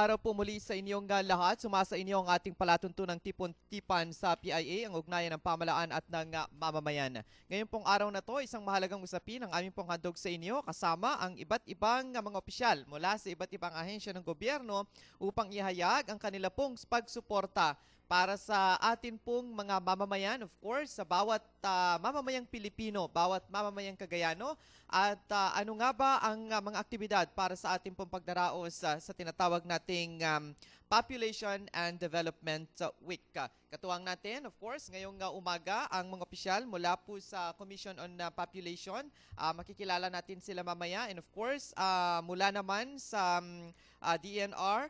araw po muli sa inyong lahat. Sumasa inyo ang ating palatuntunang tipon-tipan sa PIA, ang ugnayan ng pamalaan at ng mamamayan. Ngayon pong araw na to, isang mahalagang usapin ang aming pong handog sa inyo kasama ang iba't ibang mga opisyal mula sa iba't ibang ahensya ng gobyerno upang ihayag ang kanila pong pagsuporta para sa atin pong mga mamamayan, of course, sa bawat mamamayang Pilipino, bawat mamamayang Cagayano, at ano nga ba ang mga aktibidad para sa ating pong pagdaraos sa tinatawag nating Population and Development Week. Katuwang natin, of course, ngayong umaga, ang mga opisyal mula po sa Commission on Population. Makikilala natin sila mamaya. And of course, mula naman sa DNR,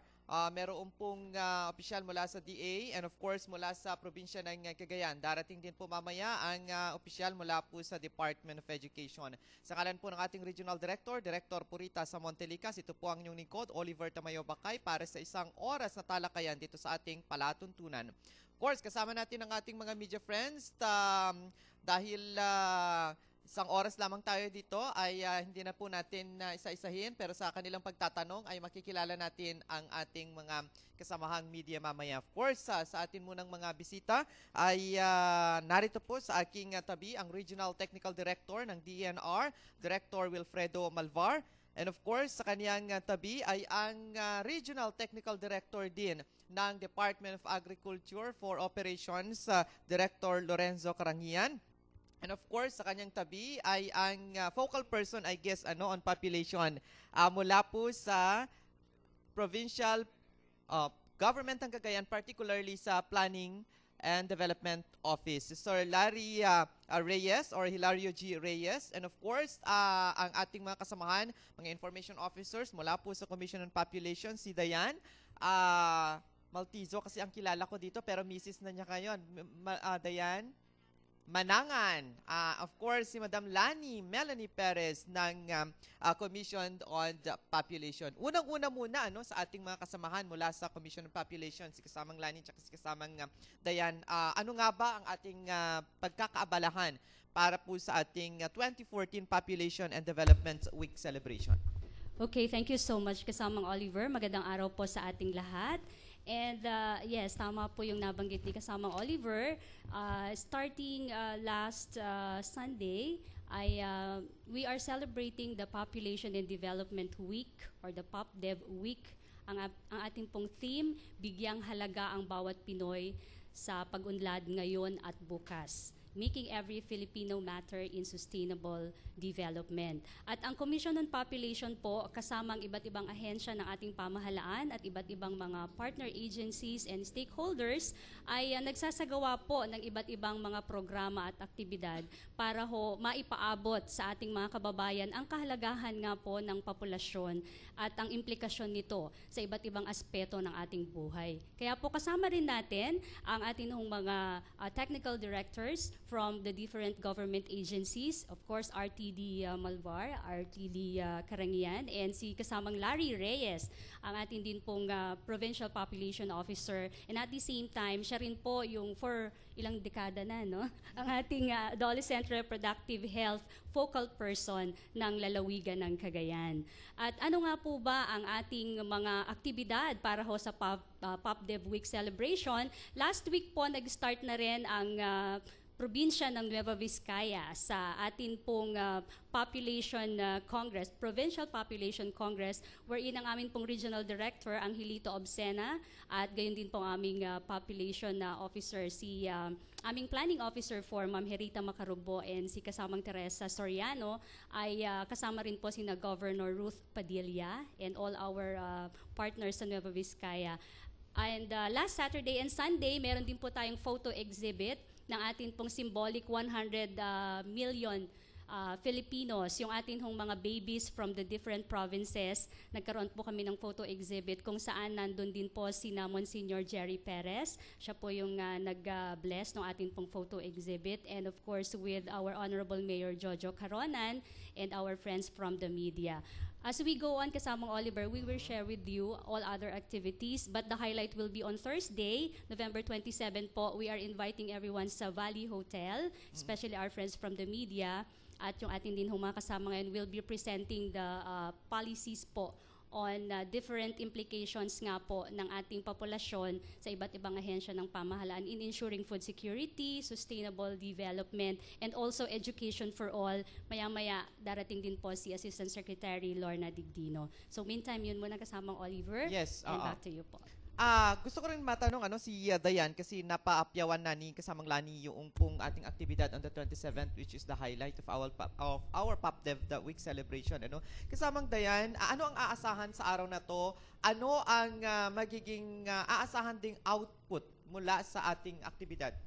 meron pong opisyal mula sa DA and of course mula sa probinsya ng Cagayan. Darating din po mamaya ang opisyal mula po sa Department of Education. Sa ngalan po ng ating Regional Director, Director Purita sa Montelicas, ito po ang inyong lingkod, Oliver Tamayo Bakay, para sa isang oras na talakayan dito sa ating palatuntunan. Of course, kasama natin ang ating mga media friends dahil isang oras lamang tayo dito ay hindi na po natin isa-isahin, pero sa kanilang pagtatanong ay makikilala natin ang ating mga kasamahang media mamaya. Of course, sa atin munang mga bisita ay narito po sa aking tabi ang Regional Technical Director ng DENR, Director Wilfredo Malvar. And of course, sa kaniyang tabi ay ang Regional Technical Director din ng Department of Agriculture for Operations, Director Lorenzo Carangian. And of course, sa kanyang tabi ay ang focal person, I guess, on population mula po sa provincial government ng Cagayan, particularly sa Planning and Development Office, Sir Larry Reyes or Hilario G. Reyes. And of course, ang ating mga kasamahan, mga information officers mula po sa Commission on Population, si Dayan Maltizo, kasi ang kilala ko dito, pero Mrs. na niya ngayon. Dayan Manangan. Of course, si Madam Lani Melanie Perez ng Commission on Population. Unang-una muna sa ating mga kasamahan mula sa Commission on Population, si kasamang Lani at si kasamang Dayan. Ano nga ba ang ating pagkakaabalahan para po sa ating 2014 Population and Development Week celebration? Okay, thank you so much, kasamang Oliver. Magandang araw po sa ating lahat. And yes, tama po yung nabanggit ni kasamang Oliver. Starting last Sunday, we are celebrating the Population and Development Week or the PopDev Week. Ang ating pong theme, bigyang halaga ang bawat Pinoy sa pag-unlad ngayon at bukas. Making every Filipino matter in sustainable development. At ang Commission on Population po, kasama ang iba't ibang ahensya ng ating pamahalaan at iba't ibang mga partner agencies and stakeholders ay nagsasagawa po ng iba't ibang mga programa at aktibidad para ho maipaabot sa ating mga kababayan ang kahalagahan nga po ng populasyon at ang implikasyon nito sa iba't ibang aspeto ng ating buhay. Kaya po kasama rin natin ang ating mga technical directors from the different government agencies, of course, RTD Malvar, RTD Carangian, and si kasamang Larry Reyes, ang ating din pong Provincial Population Officer. And at the same time, siya rin po yung for ilang dekada na, no? Ang ating Adolescent Reproductive Health Focal Person ng lalawigan ng Cagayan. At ano nga po ba ang ating mga aktibidad para ho sa PopDev Week celebration? Last week po, nag-start na rin ang probinsya ng Nueva Vizcaya sa atin pong Population Congress, Provincial Population Congress, wherein ang amin pong Regional Director, ang Hilito Obsena, at gayon din pong aming Population Officer, si aming Planning Officer for Ma'am Herita Macarubo and si kasamang Teresa Soriano, ay kasama rin po sina Governor Ruth Padilla and all our partners sa Nueva Vizcaya. And last Saturday and Sunday, meron din po tayong photo exhibit ng atin pong symbolic 100 million Filipinos, yung atin hong mga babies from the different provinces. Nagkaroon po kami ng photo exhibit kung saan nandun din po si Monsignor Jerry Perez. Siya po yung nag-bless ng atin pong photo exhibit. And of course, with our Honorable Mayor Jojo Caronan and our friends from the media. As we go on, kasamang Oliver, we will share with you all other activities, but the highlight will be on Thursday, November 27 po. We are inviting everyone sa Valley Hotel, especially our friends from the media, at yung ating din mga kasama ngayon will be presenting the policies po on different implications nga po ng ating populasyon sa iba't ibang ahensya ng pamahalaan in ensuring food security, sustainable development, and also education for all. Maya-maya darating din po si Assistant Secretary Lorna Digdino. So meantime, yun muna kasamang Oliver. Yes, And oo. back to you po. Gusto ko rin matanong si Dayan kasi napaapyawan na ni kasamang Lani yung pong ating aktibidad on the 27th, which is the highlight of our PopDev the Week celebration. Kasamang Dayan, ano ang aasahan sa araw na to? Ano ang magiging aasahan ding output mula sa ating aktibidad?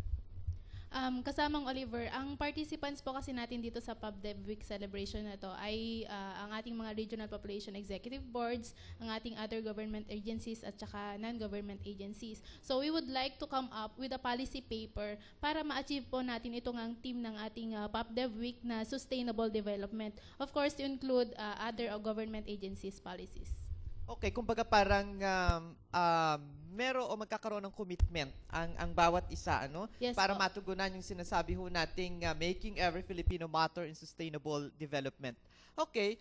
Kasamang Oliver, ang participants po kasi natin dito sa PubDev Week celebration na to ay ang ating mga regional population executive boards, ang ating other government agencies at saka non-government agencies. So we would like to come up with a policy paper para ma-achieve po natin itong ang team ng ating PubDev Week na sustainable development. Of course, to include other government agencies policies. Okay, kumbaga parang o magkakaroon ng commitment ang bawat isa Yes, para po. matugunan yung sinasabi ho nating making every Filipino matter in sustainable development. Okay,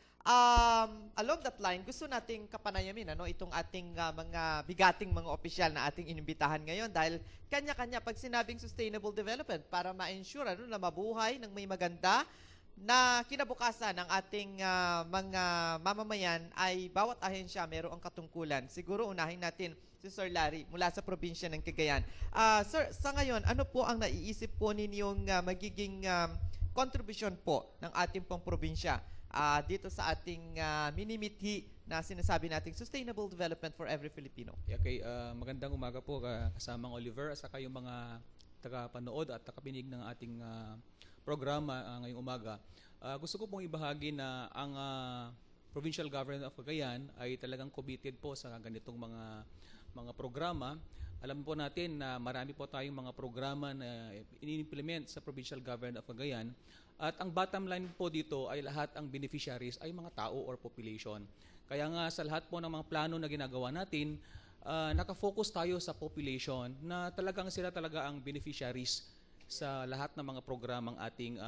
along that line, gusto nating kapanayamin itong ating mga bigating mga opisyal na ating inimbitahan ngayon dahil kanya-kanya pag sinabing sustainable development para ma-ensure na mabuhay ng may maganda na kinabukasan ng ating mga mamamayan ay bawat ahensya mayroong katungkulan. Siguro unahin natin si Sir Larry mula sa probinsya ng Cagayan. Sir, sa ngayon, ano po ang naiisip po ninyong magiging contribution po ng ating pong probinsya dito sa ating minimithi na sinasabi nating sustainable development for every Filipino? Okay, magandang umaga po kasamang Oliver at saka yung mga tagapanood at tagapinig ng ating programa ngayong umaga. Gusto ko pong ibahagi na ang Provincial Government of Cagayan ay talagang committed po sa ganitong mga programa. Alam po natin na marami po tayong mga programa na ini-implement sa Provincial Government of Cagayan. At ang bottom line po dito ay lahat ang beneficiaries ay mga tao or population. Kaya nga sa lahat po ng mga plano na ginagawa natin, nakafocus tayo sa population na talagang sila talaga ang beneficiaries sa lahat ng mga programang ating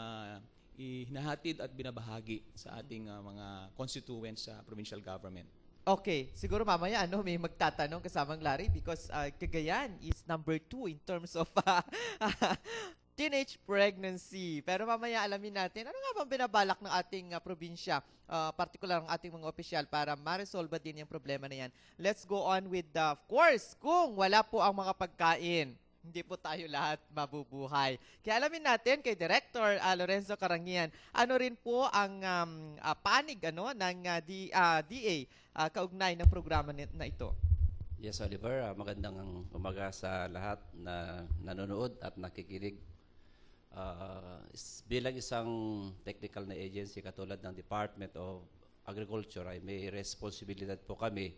hinahatid at binabahagi sa ating mga constituents sa provincial government. Okay, siguro mamaya may magtatanong kasamang Larry because Cagayan is number 2 in terms of teenage pregnancy. Pero mamaya alamin natin, ano nga bang binabalak ng ating probinsya, particular ang ating mga opisyal para ma-resolve din yung problema na yan. Let's go on with of course, kung wala po ang mga pagkain, hindi po tayo lahat mabubuhay. Kaya alamin natin kay Director Lorenzo Carangian, ano rin po ang panig ng DA kaugnay ng programa na ito. Yes, Oliver. Magandang umaga sa lahat na nanonood at nakikinig. Bilang isang technical na agency katulad ng Department of Agriculture ay may responsibilidad po kami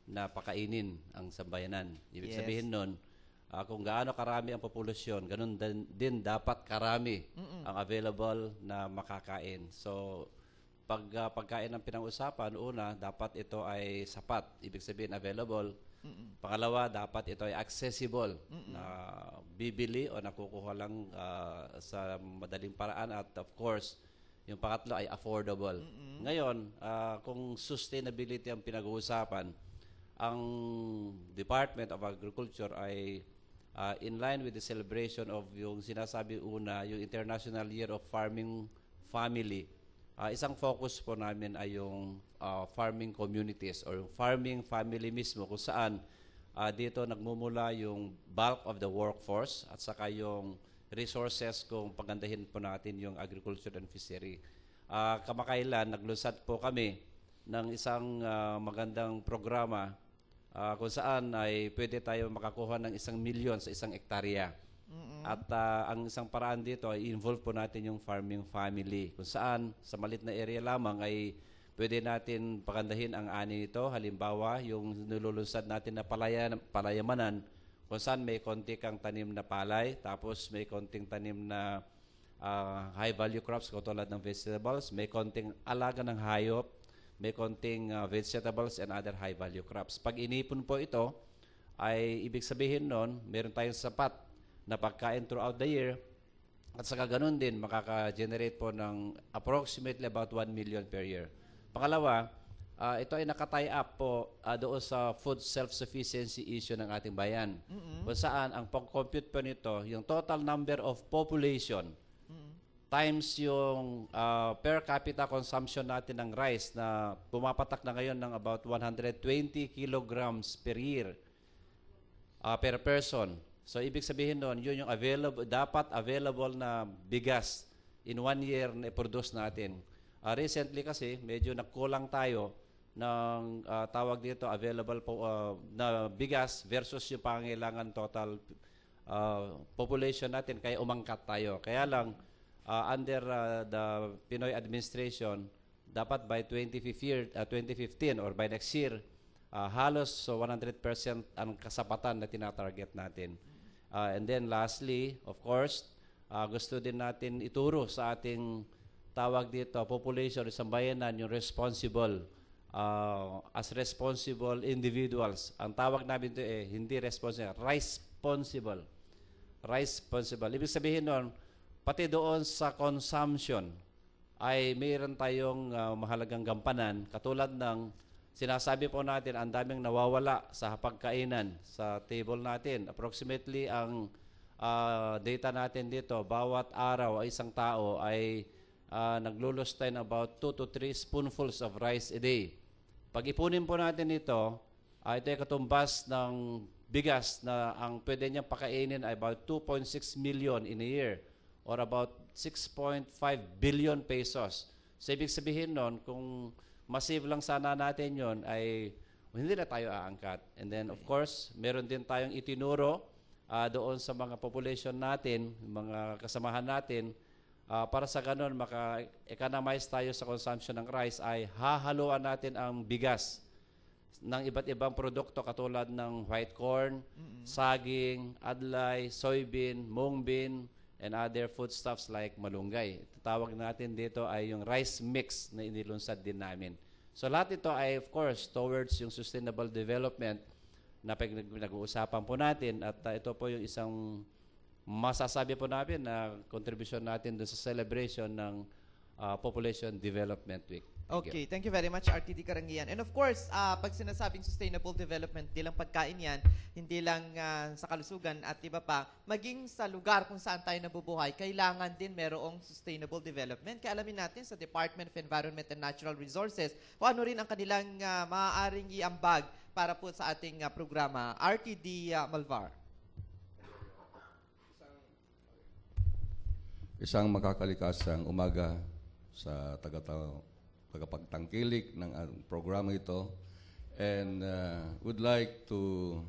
na pakainin ang sambayanan. Ibig Yes. sabihin nun, kung gaano karami ang populasyon, ganun din dapat karami ang available na makakain. So, pagkain ang pinag-usapan, una, dapat ito ay sapat. Ibig sabihin, available. Pangalawa, dapat ito ay accessible. Na bibili o nakukuha lang sa madaling paraan. At of course, yung pangatlo ay affordable. Ngayon, kung sustainability ang pinag-uusapan, ang Department of Agriculture ay in line with the celebration of yung sinasabi una, yung International Year of Farming Family. Isang focus po namin ay yung farming communities or farming family mismo kung saan dito nagmumula yung bulk of the workforce at saka yung resources kung pagandahin po natin yung agriculture and fishery. Kamakailan, naglusad po kami ng isang magandang programa kung saan ay pwede tayo makakuha ng 1 milyon sa 1 hektarya. At ang isang paraan dito ay involve po natin yung farming family. Kung saan sa malit na area lamang ay pwede natin pagandahin ang ani nito. Halimbawa, yung nilulunsad natin na palayamanan, kung saan may konti kang tanim na palay, tapos may konting tanim na high value crops katulad ng vegetables, may konting alaga ng hayop, may konting vegetables and other high value crops. Pag inipon po ito, ay ibig sabihin nun, meron tayong sapat na pagkain throughout the year at saka ganun din makaka-generate po ng approximately about 1 million per year. Pangalawa, ito ay nakatie up po doon sa food self-sufficiency issue ng ating bayan. Kung saan ang pag-compute po nito, yung total number of population times yung per capita consumption natin ng rice na pumapatak na ngayon ng about 120 kilograms per year per person. So, ibig sabihin nun, yun yung dapat available na bigas in 1 year na i-produce natin. Recently kasi, medyo nagkulang tayo ng tawag dito, available po na bigas versus yung pangailangan total population natin. Kaya umangkat tayo. Kaya lang, under the Pinoy administration, dapat by 2015 or by next year, halos 100% ang kasapatan na tinatarget natin. And then lastly, of course, gusto din natin ituro sa ating tawag dito, population, isang bayanan, yung responsible, as responsible individuals. Ang tawag namin ito hindi responsible, responsible. Responsible. Ibig sabihin nun, pati doon sa consumption, ay mayroon tayong mahalagang gampanan, katulad ng sinasabi po natin, ang daming nawawala sa pagkainan sa table natin. Approximately, ang data natin dito, bawat araw ay isang tao ay naglulus tayo ng about 2 to 3 spoonfuls of rice a day. Pag ipunin po natin ito, ito ay katumbas ng bigas na ang pwede niyang pakainin ay about 2.6 million in a year or about 6.5 billion pesos. So, ibig sabihin nun, kung massive lang sana natin yon ay hindi na tayo aangkat. And then, of course, meron din tayong itinuro doon sa mga population natin, mga kasamahan natin, para sa ganun, maka-economize tayo sa consumption ng rice, ay hahaluan natin ang bigas ng iba't ibang produkto katulad ng white corn, saging, adlay, soybean, mung bean, and other foodstuffs like malunggay. Tawag natin dito ay yung rice mix na inilunsad din namin. So lahat ito ay of course towards yung sustainable development na nag-uusapan po natin at ito po yung isang masasabi po namin na contribution natin dun sa celebration ng Population Development Week. Okay, thank you very much, RTD Karangian. And of course, pag sinasabing sustainable development, di lang pagkain yan, hindi lang sa kalusugan at iba pa, maging sa lugar kung saan tayo nabubuhay, kailangan din merong sustainable development. Kaya alamin natin sa Department of Environment and Natural Resources kung ano rin ang kanilang maaaring iambag para po sa ating programa. RTD Malvar. Isang makakalikasang umaga sa tagapagtangkilik ng programa ito, and would like to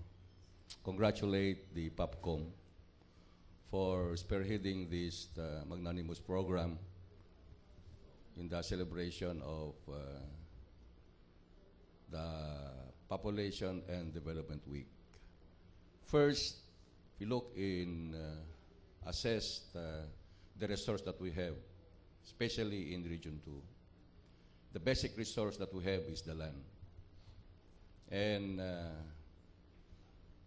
congratulate the POPCOM for spearheading this magnanimous program in the celebration of the Population and Development Week. First, we look in assess the resource that we have, especially in Region 2. The basic resource that we have is the land. And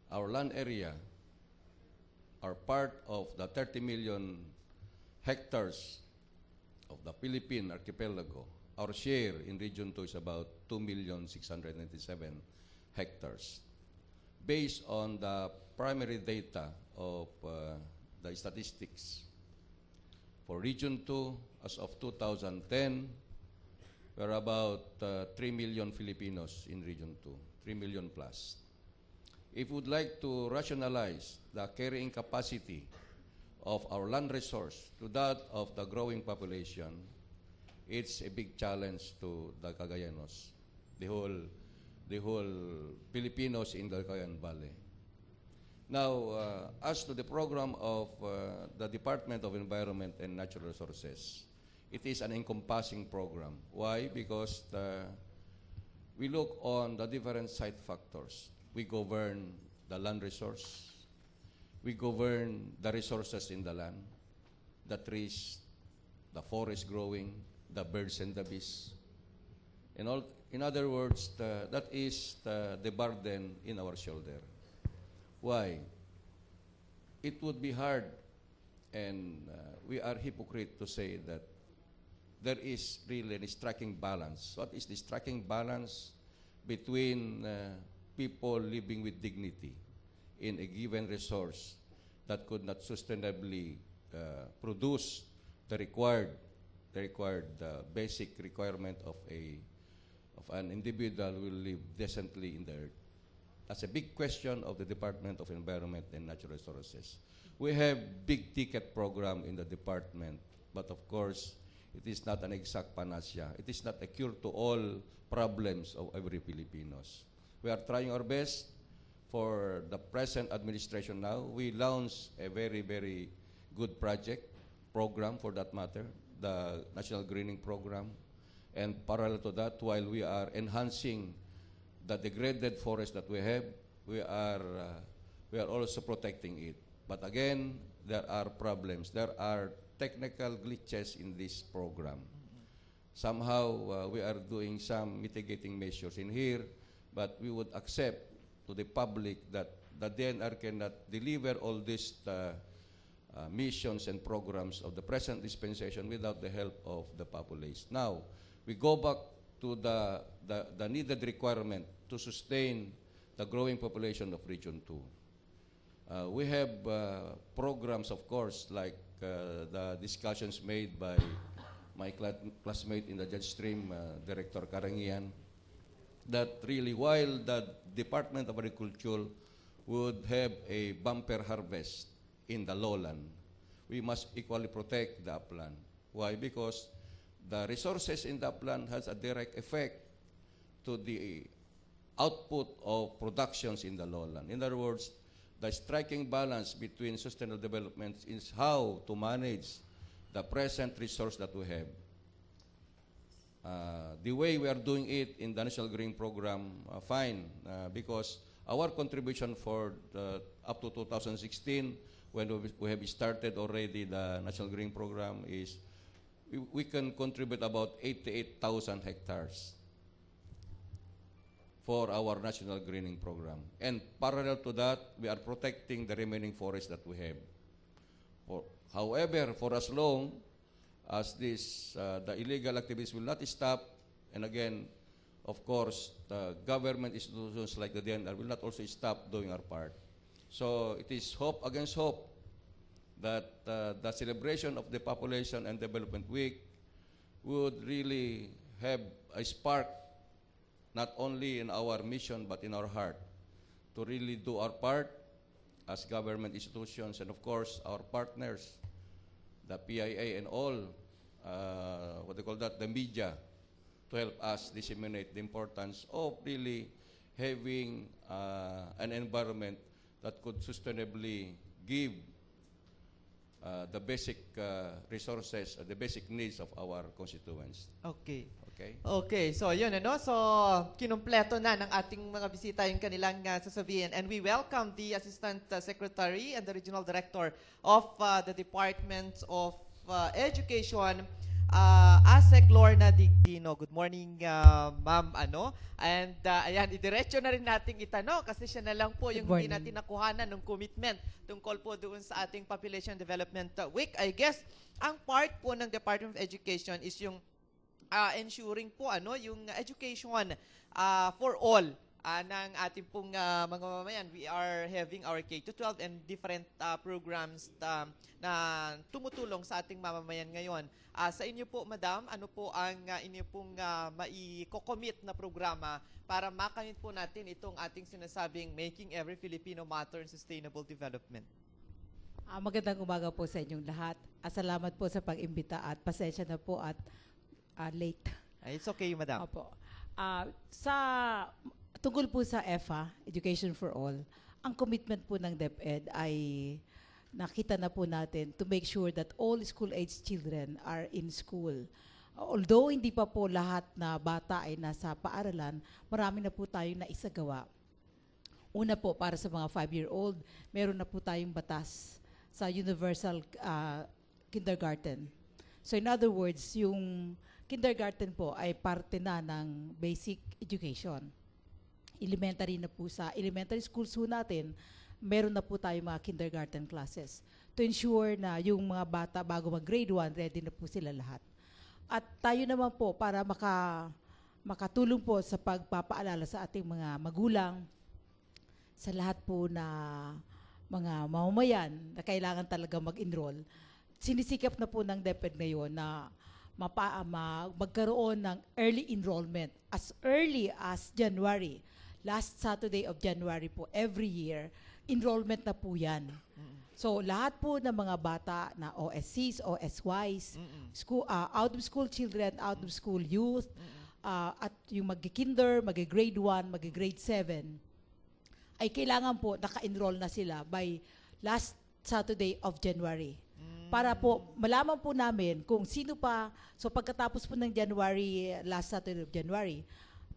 our land area are part of the 30 million hectares of the Philippine archipelago. Our share in Region 2 is about 2,697,000 hectares. Based on the primary data of the statistics, for Region 2, as of 2010, we're about 3 million Filipinos in Region 2, 3 million plus. If we would like to rationalize the carrying capacity of our land resource to that of the growing population, it's a big challenge to the Cagayanos, the whole Filipinos in the Cagayan Valley. Now, as to the program of the Department of Environment and Natural Resources, it is an encompassing program. Why? Because we look on the different site factors. We govern the land resource. We govern the resources in the land, the trees, the forest growing, the birds and the bees. And all, in other words, that is the burden in our shoulder. Why? It would be hard, and we are hypocrite to say that there is really a striking balance. What is the striking balance between people living with dignity in a given resource that could not sustainably produce the required basic requirement of an individual who will live decently in the earth? That's a big question of the Department of Environment and Natural Resources. We have big ticket program in the department, but of course, it is not an exact panacea. It is not a cure to all problems of every Filipinos. We are trying our best. For the present administration now, we launched a very, very good program for that matter, the National Greening Program. And parallel to that, while we are enhancing the degraded forest that we have, we are also protecting it. But again, there are problems. There are technical glitches in this program. Somehow, we are doing some mitigating measures in here, but we would accept to the public that the DNR cannot deliver all these missions and programs of the present dispensation without the help of the populace. Now, we go back to the needed requirement to sustain the growing population of Region 2. We have programs, of course, like the discussions made by my classmate in the Judge Stream, Director Karangian, that really while the Department of Agriculture would have a bumper harvest in the lowland, we must equally protect the upland. Why? Because the resources in the upland has a direct effect to the output of productions in the lowland. In other words, the striking balance between sustainable development is how to manage the present resource that we have. The way we are doing it in the National Green Program, fine, because our contribution for up to 2016, when we have started already the National Green Program, is we can contribute about 88,000 hectares for our National Greening Program. And parallel to that, we are protecting the remaining forests that we have. However, for as long as the illegal activities will not stop, and again, of course, the government institutions like the DNR will not also stop doing our part. So it is hope against hope that the celebration of the Population and Development Week would really have a spark, not only in our mission but in our heart, to really do our part as government institutions and of course our partners, the PIA and all, the media, to help us disseminate the importance of really having an environment that could sustainably give the basic resources, the basic needs of our constituents. Okay. Okay? Okay, so yun ano, so kinumpleto na ng ating mga bisita yung kanilang sasabihin, and we welcome the Assistant Secretary and the Regional Director of the Department of Education, ASEC Lorna Digdino. Good morning, ma'am. And ayan, idiretso na rin nating itanong kasi siya na lang po yung hindi natin nakuhanan ng commitment tungkol po doon sa ating Population Development Week. I guess, ang part po ng Department of Education is yung ensuring po yung education for all ng ating pong mga mamamayan. We are having our K-12 and different programs na tumutulong sa ating mamamayan ngayon. Sa inyo po, madam, ano po ang inyo pong mai-commit na programa para makamit po natin itong ating sinasabing Making Every Filipino Matter in Sustainable Development? Magandang umaga po sa inyong lahat. Salamat po sa pag-imbita at pasensya na po at late. It's okay, madam. Opo. Tungkol po sa EFA, Education for All, ang commitment po ng DepEd ay nakita na po natin to make sure that all school-age children are in school. Although hindi pa po lahat na bata ay nasa paaralan, marami na po tayong naisagawa. Una po, para sa mga 5-year-old, meron na po tayong batas sa universal kindergarten. So in other words, yung kindergarten po ay parte na ng basic education. Elementary na po sa elementary schools po natin, meron na po tayo mga kindergarten classes to ensure na yung mga bata bago mag grade 1, ready na po sila lahat. At tayo naman po para makatulong po sa pagpapaalala sa ating mga magulang, sa lahat po na mga mamamayan na kailangan talaga mag-enroll, sinisikap na po ng DepEd ngayon na magkaroon ng early enrollment as early as January. Last Saturday of January po, every year, enrollment na po yan. So, lahat po ng mga bata na OSCs, OSYs, out-of-school children, out-of-school youth, at yung mag-kinder, mag-grade 1, mag-grade 7, ay kailangan po naka-enroll na sila by last Saturday of January. Para po malaman po namin kung sino pa, so pagkatapos po ng January, last Saturday of January,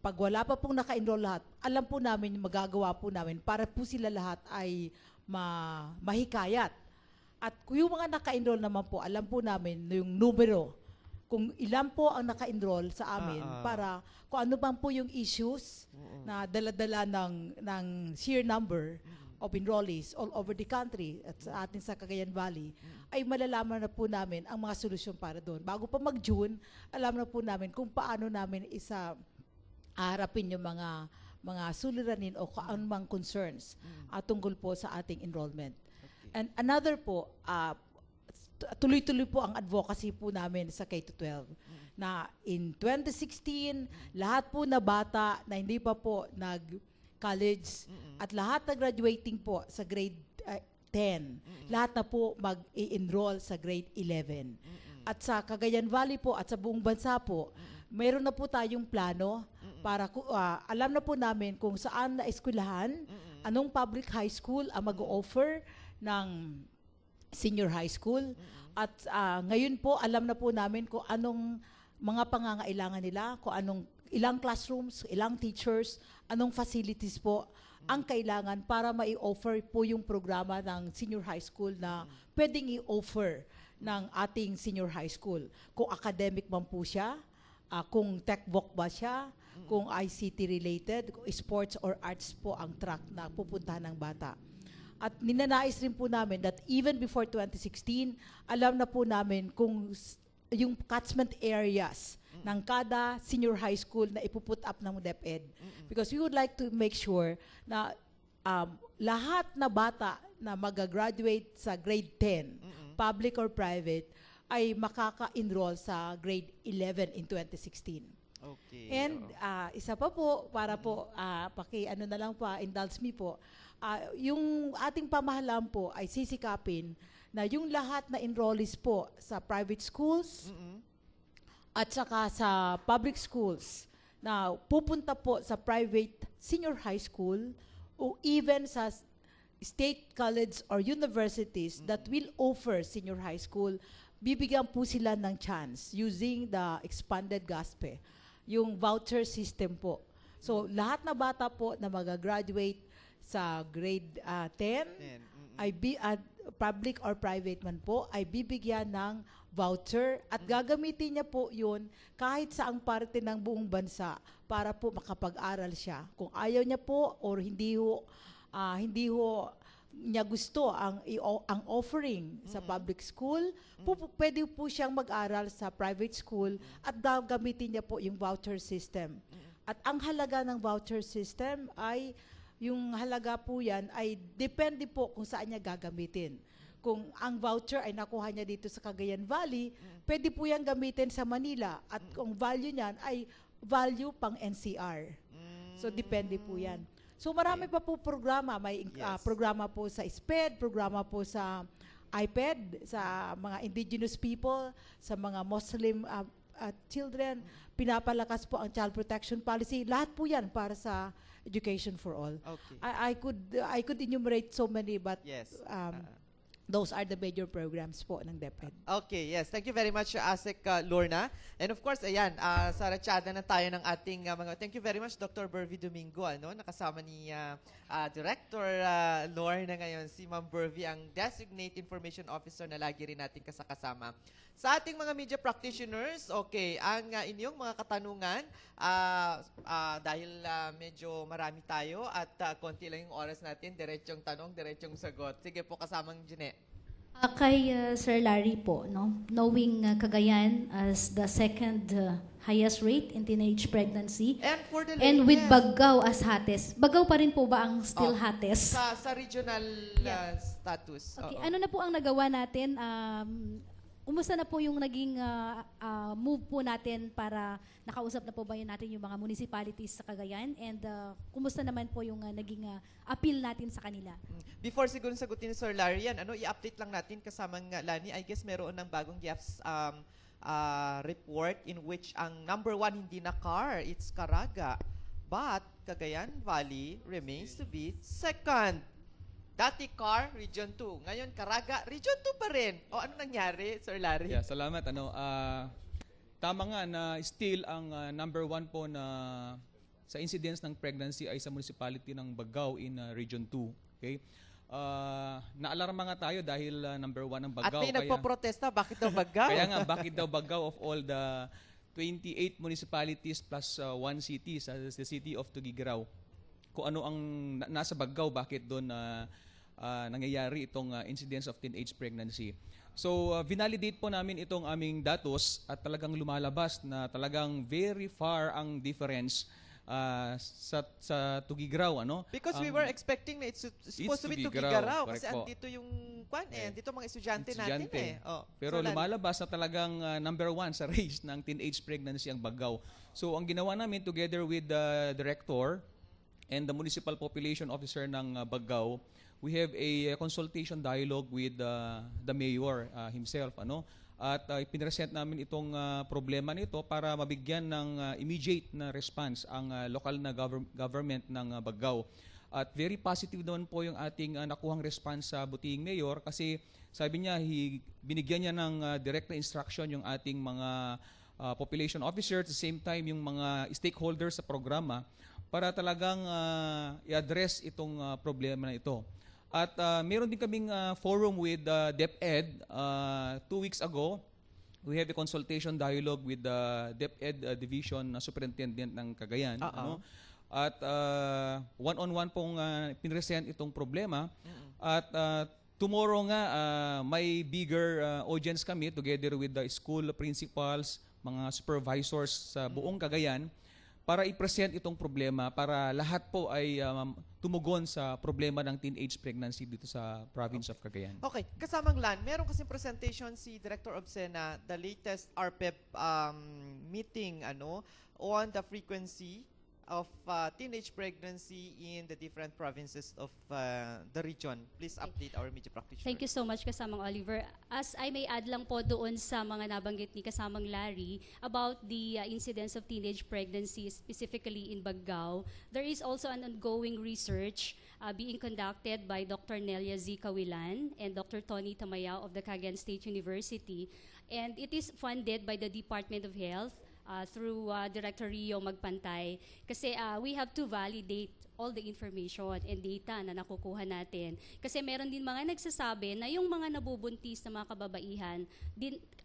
pag wala pa pong naka-enroll lahat, alam po namin, magagawa po namin para po sila lahat ay mahikayat. At kung yung mga naka-enroll naman po, alam po namin yung numero, kung ilan po ang naka-enroll sa amin para kung ano bang po yung issues na dala-dala ng sheer number of enrollees all over the country at sa atin sa Cagayan Valley, ay malalaman na po namin ang mga solusyon para doon. Bago pa mag-June, alam na po namin kung paano namin harapin yung mga suliranin o kaanumang concerns tungkol po sa ating enrollment. And another po, tuloy-tuloy po ang advocacy po namin sa K-12 na in 2016, lahat po na bata na hindi pa po nag-college at lahat na graduating po sa grade 10, lahat na po mag-i-enroll sa grade 11. At sa Cagayan Valley po at sa buong bansa po, mayroon na po tayong plano para alam na po namin kung saan na eskwelahan, anong public high school ang mag-o-offer ng senior high school. At ngayon po, alam na po namin kung anong mga pangangailangan nila, kung ilang classrooms, ilang teachers, anong facilities po ang kailangan para mai-offer po yung programa ng senior high school na pwedeng i-offer ng ating senior high school. Kung academic man po siya, kung tech-voc ba siya, kung ICT related, kung sports or arts po ang track na pupuntahan ng bata. At ninanais rin po namin that even before 2016, alam na po namin kung yung catchment areas ng kada senior high school na ipuput up ng DepEd. Because we would like to make sure na lahat na bata na mag-graduate sa grade 10, public or private, ay makaka-enroll sa grade 11 in 2016. Okay. And isa pa po, para po, na lang po, indulge me po, yung ating pamahalaan po ay sisikapin na yung lahat na enrollees po sa private schools at saka sa public schools na pupunta po sa private senior high school o even sa state college or universities that will offer senior high school, bibigyan po sila ng chance using the expanded GASPE, yung voucher system po. So, lahat na bata po na mag-graduate sa grade 10, ay public or private man po, ay bibigyan ng voucher at gagamitin niya po yun kahit saang parte ng buong bansa para po makapag-aral siya. Kung ayaw niya po or hindi ho niya gusto ang offering sa public school, pwede po siyang mag-aral sa private school at gagamitin niya po yung voucher system. At ang halaga ng voucher system ay, yung halaga po yan ay depende po kung saan niya gagamitin. Kung ang voucher ay nakuha niya dito sa Cagayan Valley, pwede po yan gamitin sa Manila at kung value niyan ay value pang NCR. So depende po yan. So marami pa po programa, may programa po sa SPED, programa po sa IPED, sa mga indigenous people, sa mga Muslim children, pinapalakas po ang child protection policy. Lahat po yan para sa education for all. Okay. I could enumerate so many, but Yes. those are the major programs po ng DepEd. Okay, yes. Thank you very much, Asek Lorna. And of course, ayan, sa ratsyada na tayo ng ating mga... Thank you very much, Dr. Bervie Domingo, nakasama ni Director Lorna ngayon, si Ma'am Bervie, ang Designate Information Officer na lagi rin natin kasama. Sa ating mga media practitioners, okay, ang inyong mga katanungan, dahil medyo marami tayo at konti lang yung oras natin, diretsong tanong, diretsong sagot. Sige po, kasamang Jeanette. Kay Sir Larry po, no? Knowing Cagayan as the second highest rate in teenage pregnancy, And for the and with latest, Bagao as Hates. Bagao pa rin po ba ang still Oh, Hates? sa regional Yeah. status. Okay, oo. ano na po ang nagawa natin? Umusta na po yung naging move po natin para nakausap na po ba yun natin yung mga municipalities sa Cagayan? And kumusta naman po yung naging appeal natin sa kanila? Before siguro sagutin ni Sir Larry yan, i-update lang natin kasamang Lani, I guess meron ng bagong GIAFs report in which ang number 1 hindi na CAR, it's Caraga. But Cagayan Valley remains to be second. Dati CAR, Region 2. Ngayon, Caraga, Region 2 pa rin. O ano nangyari, Sir Larry? Yeah, salamat. Tama nga na still ang number 1 po na sa incidence ng pregnancy ay sa municipality ng Bagao in Region 2. Okay? Naalarma nga tayo dahil number 1 ang At Bagao. may nagpo-protesta, bakit daw Bagao? Kaya nga, bakit daw Bagao of all the 28 municipalities plus 1 city, sa the city of Tugigaraw? Kung ano ang nasa Bagao, bakit doon nangyayari itong incidence of teenage pregnancy. So, vinalidate po namin itong aming datos at talagang lumalabas na talagang very far ang difference sa Tugigaraw. Because we were expecting na it's supposed to be Tugigaraw kasi correct po. andito yung dito mga estudyante natin Estudyante. Pero Sir Larry. lumalabas na talagang number 1 sa race ng teenage pregnancy ang Bagao. So, ang ginawa namin together with the director and the municipal population officer ng Bagao, we have a consultation dialogue with the mayor himself. At ipinresent namin itong problema nito para mabigyan ng immediate na response ang lokal na government ng Bagao. At very positive naman po yung ating nakuhang response sa Butiing Mayor kasi sabi niya, binigyan niya ng direct na instruction yung ating mga population officers, at the same time yung mga stakeholders sa programa para talagang i-address itong problema na ito. At meron din kaming forum with DepEd 2 weeks ago. We have a consultation dialogue with the DepEd Division Superintendent ng Cagayan. At one-on-one pong pinresent itong problema. At tomorrow nga may bigger audience kami together with the school principals, mga supervisors sa buong Cagayan para i-present itong problema para lahat po ay tumugon sa problema ng teenage pregnancy dito sa province of Cagayan. Okay, kasamang LAN, meron kasing presentation si Director Obsena, the latest RPEP meeting on the frequency of teenage pregnancy in the different provinces of the region. Please update our media practitioner. Thank you so much, Kasamang Oliver. As I may add lang po doon sa mga nabanggit ni Kasamang Larry about the incidence of teenage pregnancy specifically in Bagao, there is also an ongoing research being conducted by Dr. Nelia Z. Cawilan and Dr. Tony Tamayao of the Cagayan State University. And it is funded by the Department of Health through Director Rio Magpantay kasi we have to validate all the information and data na nakukuha natin. Kasi meron din mga nagsasabi na yung mga nabubuntis na mga kababaihan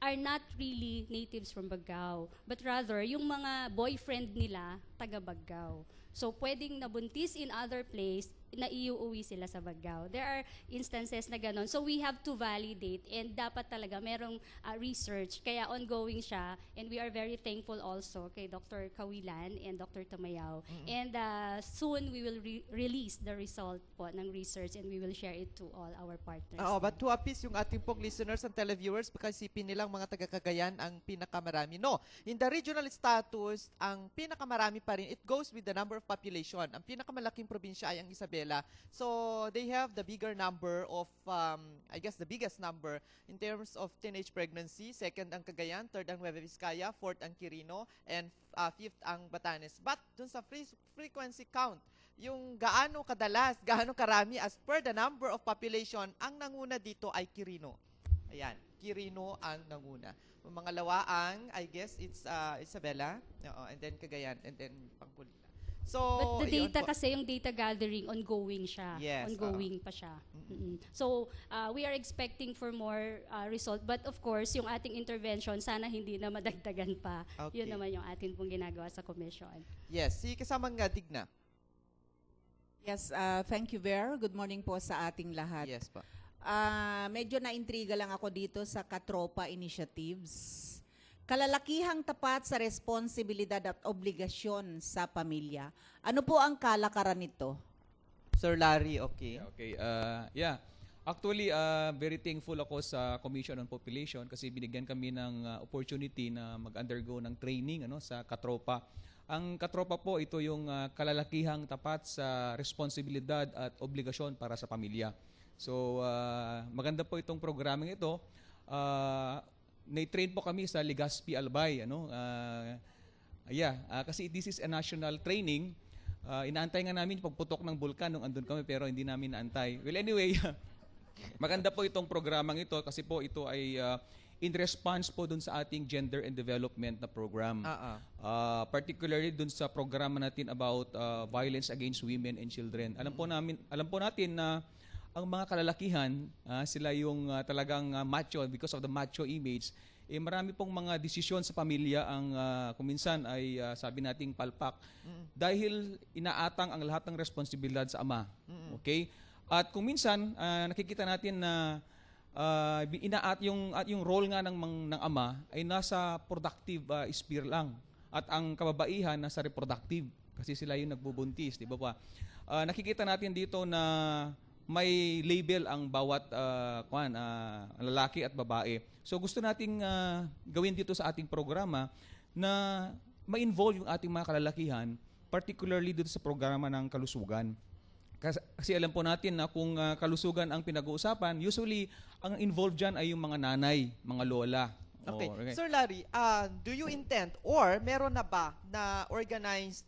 are not really natives from Bagao, but rather yung mga boyfriend nila taga Bagao. So pwedeng nabuntis in other place na iuuwi sila sa Bagao. There are instances na ganon. So we have to validate and dapat talaga merong research. Kaya ongoing siya and we are very thankful also kay Dr. Cawilan and Dr. Tamayao. And soon we will release the result po ng research and we will share it to all our partners. But to appease yung ating pong listeners and televiewers because isipin nilang mga taga-Cagayan ang pinakamarami. No, in the regional status, ang pinakamarami pa rin, it goes with the number of population. Ang pinakamalaking probinsya ay ang Isabela. So they have the bigger number of, I guess the biggest number in terms of teenage pregnancy. Second ang Cagayan, third ang Nueva Vizcaya, fourth ang Quirino, and fifth ang Batanes. But dun sa frequency count, yung gaano kadalas, gaano karami as per the number of population, ang nanguna dito ay Quirino. Ayan, Quirino ang nanguna. Mangalawa ang, I guess, it's Isabela, and then Cagayan, and then Pangpulita. So, but the data kasi, yung data gathering, ongoing siya. Yes, ongoing pa siya. So, we are expecting for more result. But of course, yung ating intervention, sana hindi na madagdagan pa. Okay. Yun naman yung atin pong ginagawa sa commission. Yes, si kasamang Digna. Yes, thank you, Ver. Good morning po sa ating lahat. Yes po. Medyo naintriga lang ako dito sa Katropa Initiatives. Kalalakihang tapat sa responsibilidad at obligasyon sa pamilya. Ano po ang kalakaran nito? Sir Larry, okay. Okay. Actually, very thankful ako sa Commission on Population kasi binigyan kami ng opportunity na mag-undergo ng training sa Katropa. Ang Katropa po, ito yung kalalakihang tapat sa responsibilidad at obligasyon para sa pamilya. So, maganda po itong programming ito. Na-train po kami sa Legazpi Albay. Kasi this is a national training. Inaantay nga namin pagputok ng bulkan nung andun kami pero hindi namin naantay. Well, anyway, maganda po itong programang ito kasi po ito ay in response po dun sa ating gender and development na program. Particularly dun sa programa natin about violence against women and children. Alam po natin na ang mga kalalakihan, sila yung talagang macho because of the macho image. Marami pong mga desisyon sa pamilya ang kuminsan ay sabi nating palpak dahil inaatang ang lahat ng responsibilidad sa ama. Okay? At kung minsan nakikita natin na yung role nga ng ama ay nasa productive sphere lang at ang kababaihan nasa reproductive kasi sila yung nagbubuntis, di ba pa? Nakikita natin dito na may label ang bawat lalaki at babae. So gusto nating gawin dito sa ating programa na ma-involve yung ating mga kalalakihan, particularly dito sa programa ng kalusugan. Kasi alam po natin na kung kalusugan ang pinag-uusapan, usually ang involved dyan ay yung mga nanay, mga lola. Okay. Okay. Sir Larry, do you intend or meron na ba na organized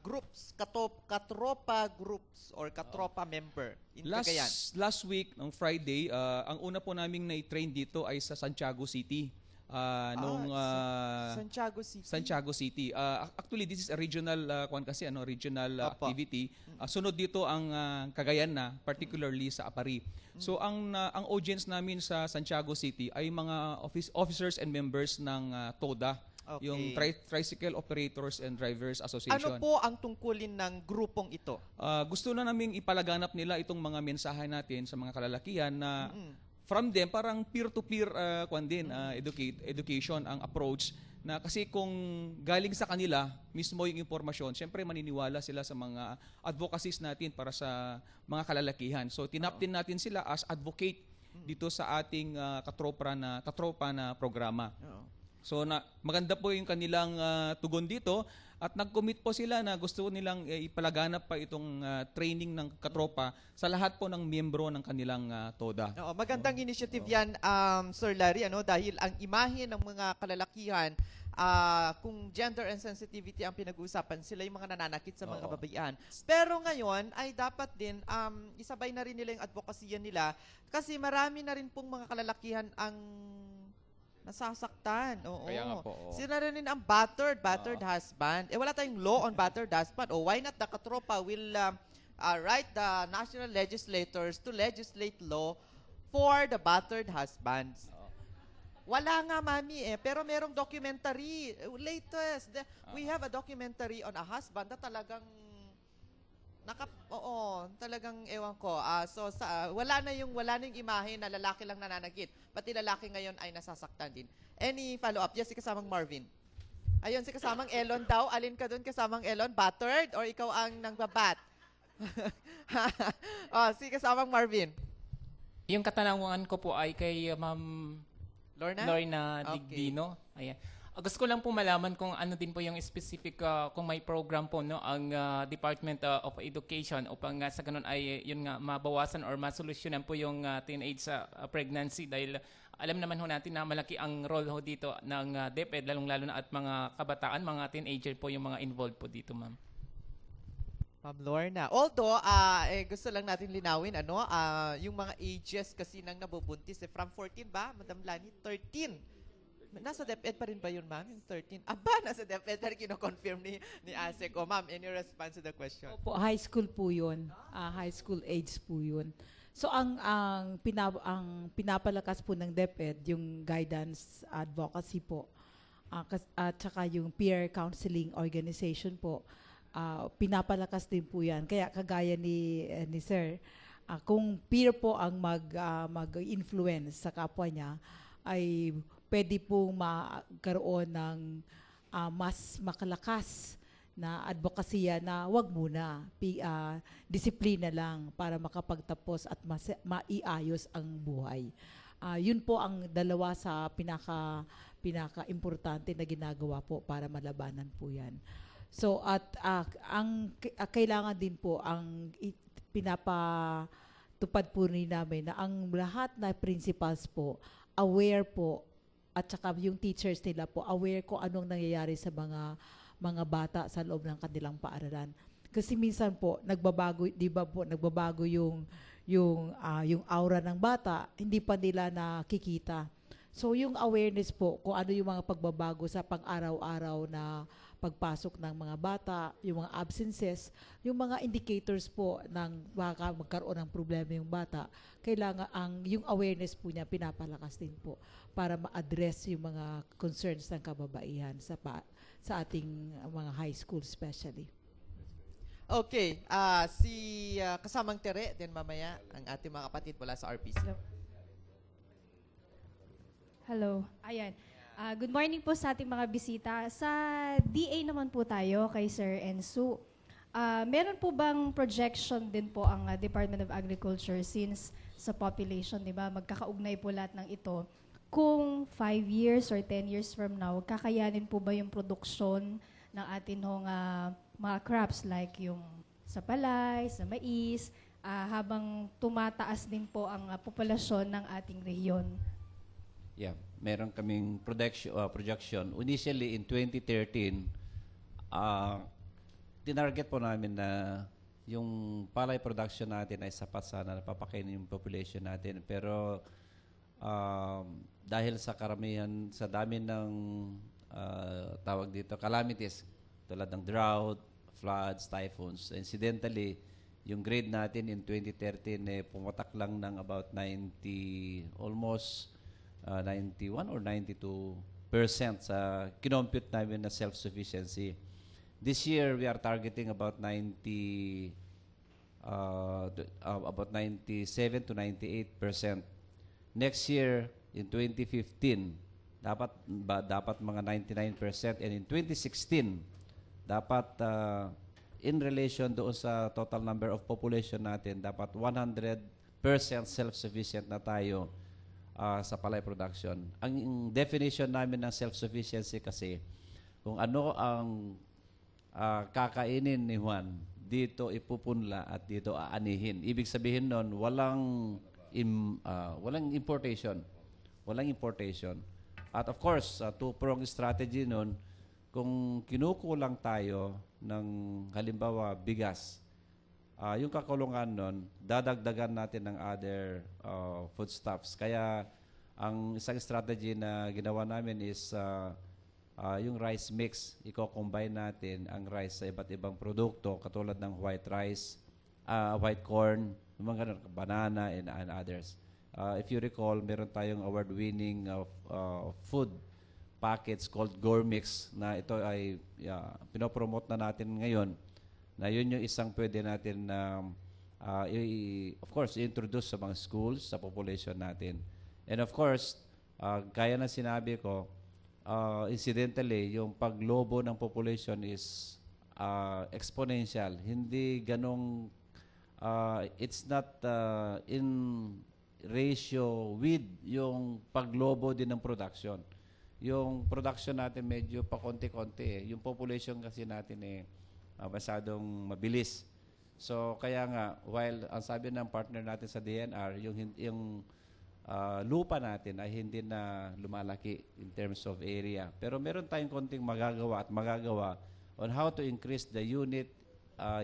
groups, katropa groups or katropa member in Cagayan? Last week, ng Friday, ang una po naming na-train dito ay sa Santiago City. Santiago City. Actually, this is a regional regional activity. Sunod dito ang Cagayan na, particularly sa Apari. So ang audience namin sa Santiago City ay mga officers and members ng TODA, yung Tricycle Operators and Drivers Association. Ano po ang tungkulin ng grupong ito? Gusto na naming ipalaganap nila itong mga mensahe natin sa mga kalalakihan na from them, parang peer-to-peer education ang approach na kasi kung galing sa kanila mismo yung impormasyon, syempre maniniwala sila sa mga advocacies natin para sa mga kalalakihan. So tinaptin natin sila as advocate dito sa ating katropa na programa. So maganda po yung kanilang tugon dito at nag-commit po sila na gusto nilang ipalaganap pa itong training ng katropa sa lahat po ng miyembro ng kanilang TODA. Magandang initiative yan, Sir Larry, dahil ang imahe ng mga kalalakihan, kung gender and sensitivity ang pinag-uusapan, sila yung mga nananakit sa mga kababaihan. Pero ngayon ay dapat din isabay na rin nila yung advokasya nila kasi marami na rin pong mga kalalakihan ang nasasaktan. Kaya nga po. Sila rin ang battered husband. Wala tayong law on battered husband. Why not the katropa will write the national legislators to legislate law for the battered husbands? Wala nga, mami pero merong documentary. Latest. We have a documentary on a husband na talagang talagang ewan ko. Wala na yung imahe na lalaki lang nananakit. Pati lalaki ngayon ay nasasaktan din. Any follow-up? Yes, si kasamang Marvin. Ayun, si kasamang Elon daw. Alin ka dun kasamang Elon? Battered? Or ikaw ang nangbabat? Si kasamang Marvin. Yung katanungan ko po ay kay Ma'am Lorna Digdino. Ayan. Gusto ko lang po malaman kung ano din po yung specific, kung may program po ang Department of Education upang sa ganun ay yun nga mabawasan or masolusyonan po yung teenage pregnancy dahil alam naman ho natin na malaki ang role ho dito ng DepEd lalong-lalo na at mga kabataan, mga teenager po yung mga involved po dito, ma'am. Ma'am Lorna. Although, gusto lang natin linawin, yung mga ages kasi nang nabubuntis, from 14 ba, Madam Lani? 13. Nasa DepEd pa rin ba yun, ma'am? Yung 13? Nasa DepEd pero kino-confirm ni Asek. Ma'am, any response to the question? Opo, high school po yun. High school age po yun. So, ang pinapalakas po ng DepEd, yung guidance advocacy po, at saka yung peer counseling organization po, pinapalakas din po yan. Kaya kagaya ni Sir, kung peer po ang mag-influence sa kapwa niya, ay pwede pong magkaroon ng mas makalakas na advokasya na wag muna, disiplina lang para makapagtapos at maiayos ang buhay. Yun po ang dalawa sa pinaka-importante na ginagawa po para malabanan po yan. So at kailangan din po ang pinapatupad po rin namin na ang lahat na principals po aware po at saka yung teachers nila po aware kung anong nangyayari sa mga bata sa loob ng kanilang paaralan. Kasi minsan po nagbabago, 'di ba po, nagbabago yung aura ng bata, hindi pa nila nakikita. So yung awareness po kung ano yung mga pagbabago sa pang-araw-araw na pagpasok ng mga bata, yung mga absences, yung mga indicators po ng baka magkaroon ng problema yung bata, kailangan yung awareness po niya pinapalakas din po para ma-address yung mga concerns ng kababaihan sa ating mga high school especially. Okay, kasamang Tere, then mamaya ang ating mga kapatid mula sa RPC. Hello. Ayan. Good morning po sa ating mga bisita. Sa DA naman po tayo kay Sir Ensu. Meron po bang projection din po ang Department of Agriculture since sa population, di ba? Magkakaugnay po lahat ng ito. Kung 5 years or 10 years from now, kakayanin po ba yung produksyon ng ating mga crops like yung sa palay, sa mais, habang tumataas din po ang populasyon ng ating rehiyon? Yeah, meron kaming projection. Initially, in 2013, tinarget po namin na yung palay production natin ay sapat sana na papakainin yung population natin. Pero dahil sa karamihan, sa dami ng tawag dito, calamities, tulad ng drought, floods, typhoons, incidentally, yung grade natin in 2013 pumatak lang ng about 91 or 92% sa kinompute namin na self-sufficiency. This year, we are targeting about 97 to 98%. Next year, in 2015, dapat mga 99%. And in 2016, dapat in relation doon sa total number of population natin, dapat 100% self-sufficient na tayo sa palay production. Ang definition namin ng self-sufficiency kasi, kung ano ang kakainin ni Juan, dito ipupunla at dito aanihin. Ibig sabihin nun, walang importation. Walang importation. At of course, two-pronged strategy nun, kung kinukulang tayo ng halimbawa bigas, yung kakulungan nun, dadagdagan natin ng other foodstuffs. Kaya ang isang strategy na ginawa namin is yung rice mix. Iko-combine natin ang rice sa iba't ibang produkto katulad ng white rice, white corn, mga banana and others. If you recall, meron tayong award-winning food packets called Gourmix na ito ay pinopromote na natin ngayon. Na yun yung isang pwede natin of course, introduce sa mga schools, sa population natin. And of course, gaya na sinabi ko, incidentally, yung paglobo ng population is exponential. Hindi ganong, it's not in ratio with yung paglobo din ng production. Yung production natin medyo pa konti-konti. Yung population kasi natin masyadong mabilis. So kaya nga, while ang sabi ng partner natin sa DNR, yung lupa natin ay hindi na lumalaki in terms of area. Pero meron tayong konting magagawa on how to increase the unit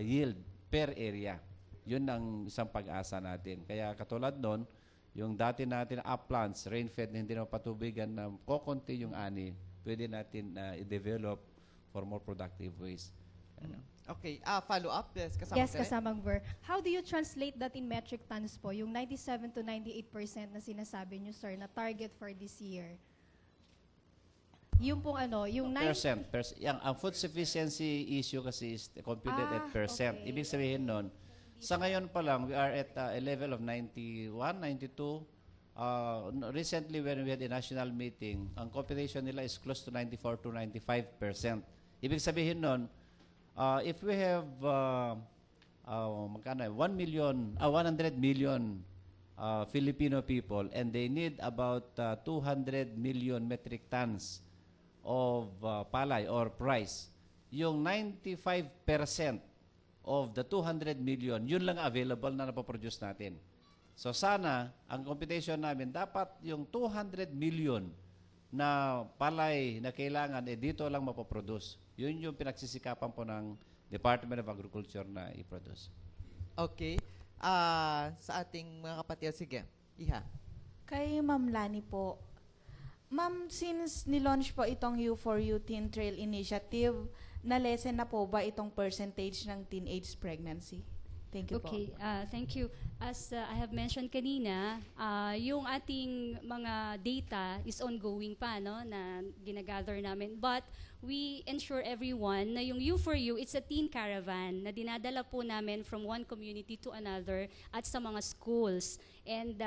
yield per area. Yun ang isang pag-asa natin. Kaya katulad nun, yung dati natin uplands, rain-fed na hindi na patubigan na kokonti yung ani, pwede natin i-develop for more productive ways. Okay, follow up. Yes, kasamang Ver. How do you translate that in metric tons po? Yung 97 to 98% na sinasabi nyo, sir, na target for this year. Yung pong yung ang food sufficiency issue kasi is computed at percent. Okay. Ibig sabihin nun, Sa ngayon pa lang, we are at a level of 91, 92. Recently, when we had a national meeting, ang competition nila is close to 94 to 95%. Ibig sabihin nun, if we have 100 million Filipino people and they need about 200 million metric tons of palay or rice, yung 95% of the 200 million, yun lang available na napoproduce natin. So sana, ang competition namin, dapat yung 200 million na palay na kailangan, dito lang mapoproduce. Yun yung pinagsisikapan po ng Department of Agriculture na i-produce. Okay. Sa ating mga kapatid, sige. Iha. Kay Ma'am Lani po. Ma'am, since nilaunch po itong U4U Teen Trail Initiative, na-lessen na po ba itong percentage ng teenage pregnancy? Thank you po. Okay, thank you. As I have mentioned kanina, yung ating mga data is ongoing pa, no, na ginagather namin. But we ensure everyone na yung U4U, it's a teen caravan na dinadala po namin from one community to another at sa mga schools. And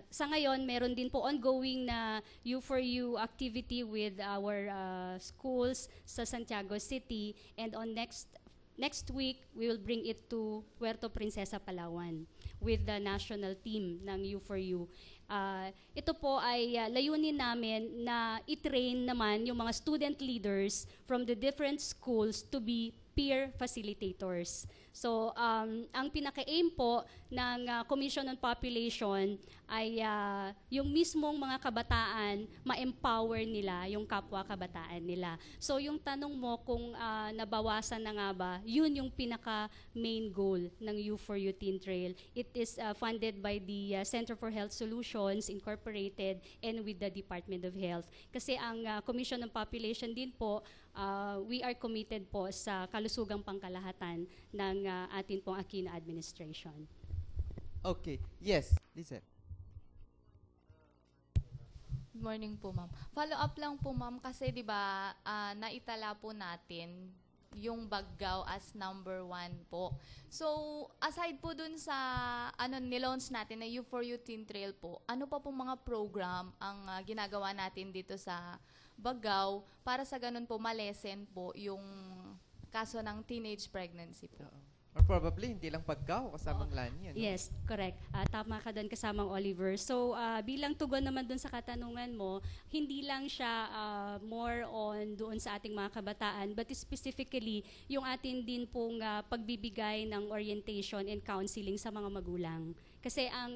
sa ngayon, meron din po ongoing na U4U activity with our schools sa Santiago City. And on next week, we will bring it to Puerto Princesa, Palawan with the national team ng U4U. Ito po ay layunin namin na i-train naman yung mga student leaders from the different schools to be peer facilitators. So, ang pinaka-aim po ng Commission on Population ay yung mismong mga kabataan, ma-empower nila yung kapwa kabataan nila. So, yung tanong mo kung nabawasan na nga ba, yun yung pinaka-main goal ng U4U Teen Trail. It is funded by the Center for Health Solutions Incorporated and with the Department of Health. Kasi ang Commission on Population din po, we are committed po sa kalusugang pangkalahatan ng atin pong Aquino administration. Okay. Yes, Lizette. Good morning po, ma'am. Follow up lang po, ma'am, kasi 'di ba naitala po natin yung Baggao as number 1 po. So, aside po dun sa nilaunch natin na U4U Teen Trail po, ano pa pong mga program ang ginagawa natin dito sa Baggao para sa ganun po malesen po yung kaso ng teenage pregnancy po? Or probably, hindi lang Baggao, kasamang Lani. Ano? Yes, correct. Tama ka doon, kasamang Oliver. So, bilang tugon naman doon sa katanungan mo, hindi lang siya more on doon sa ating mga kabataan, but specifically, yung atin din pong pagbibigay ng orientation and counseling sa mga magulang. Kasi ang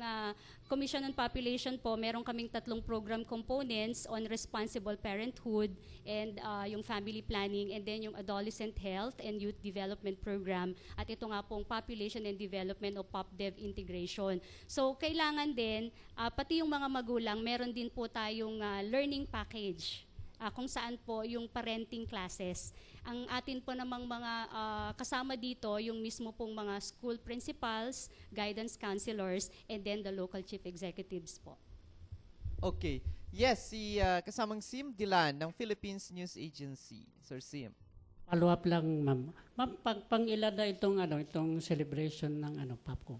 Commission on Population po, meron kaming 3 program components on responsible parenthood and yung family planning and then yung adolescent health and youth development program at ito nga pong population and development o PopDev integration. So kailangan din, pati yung mga magulang, meron din po tayong learning package kung saan po yung parenting classes. Ang atin po namang mga kasama dito, yung mismo pong mga school principals, guidance counselors, and then the local chief executives po. Okay. Yes, si kasamang Sim Dilan ng Philippines News Agency. Sir Sim. Follow up lang, ma'am. Ma'am, pang ilan na itong celebration ng PopCom?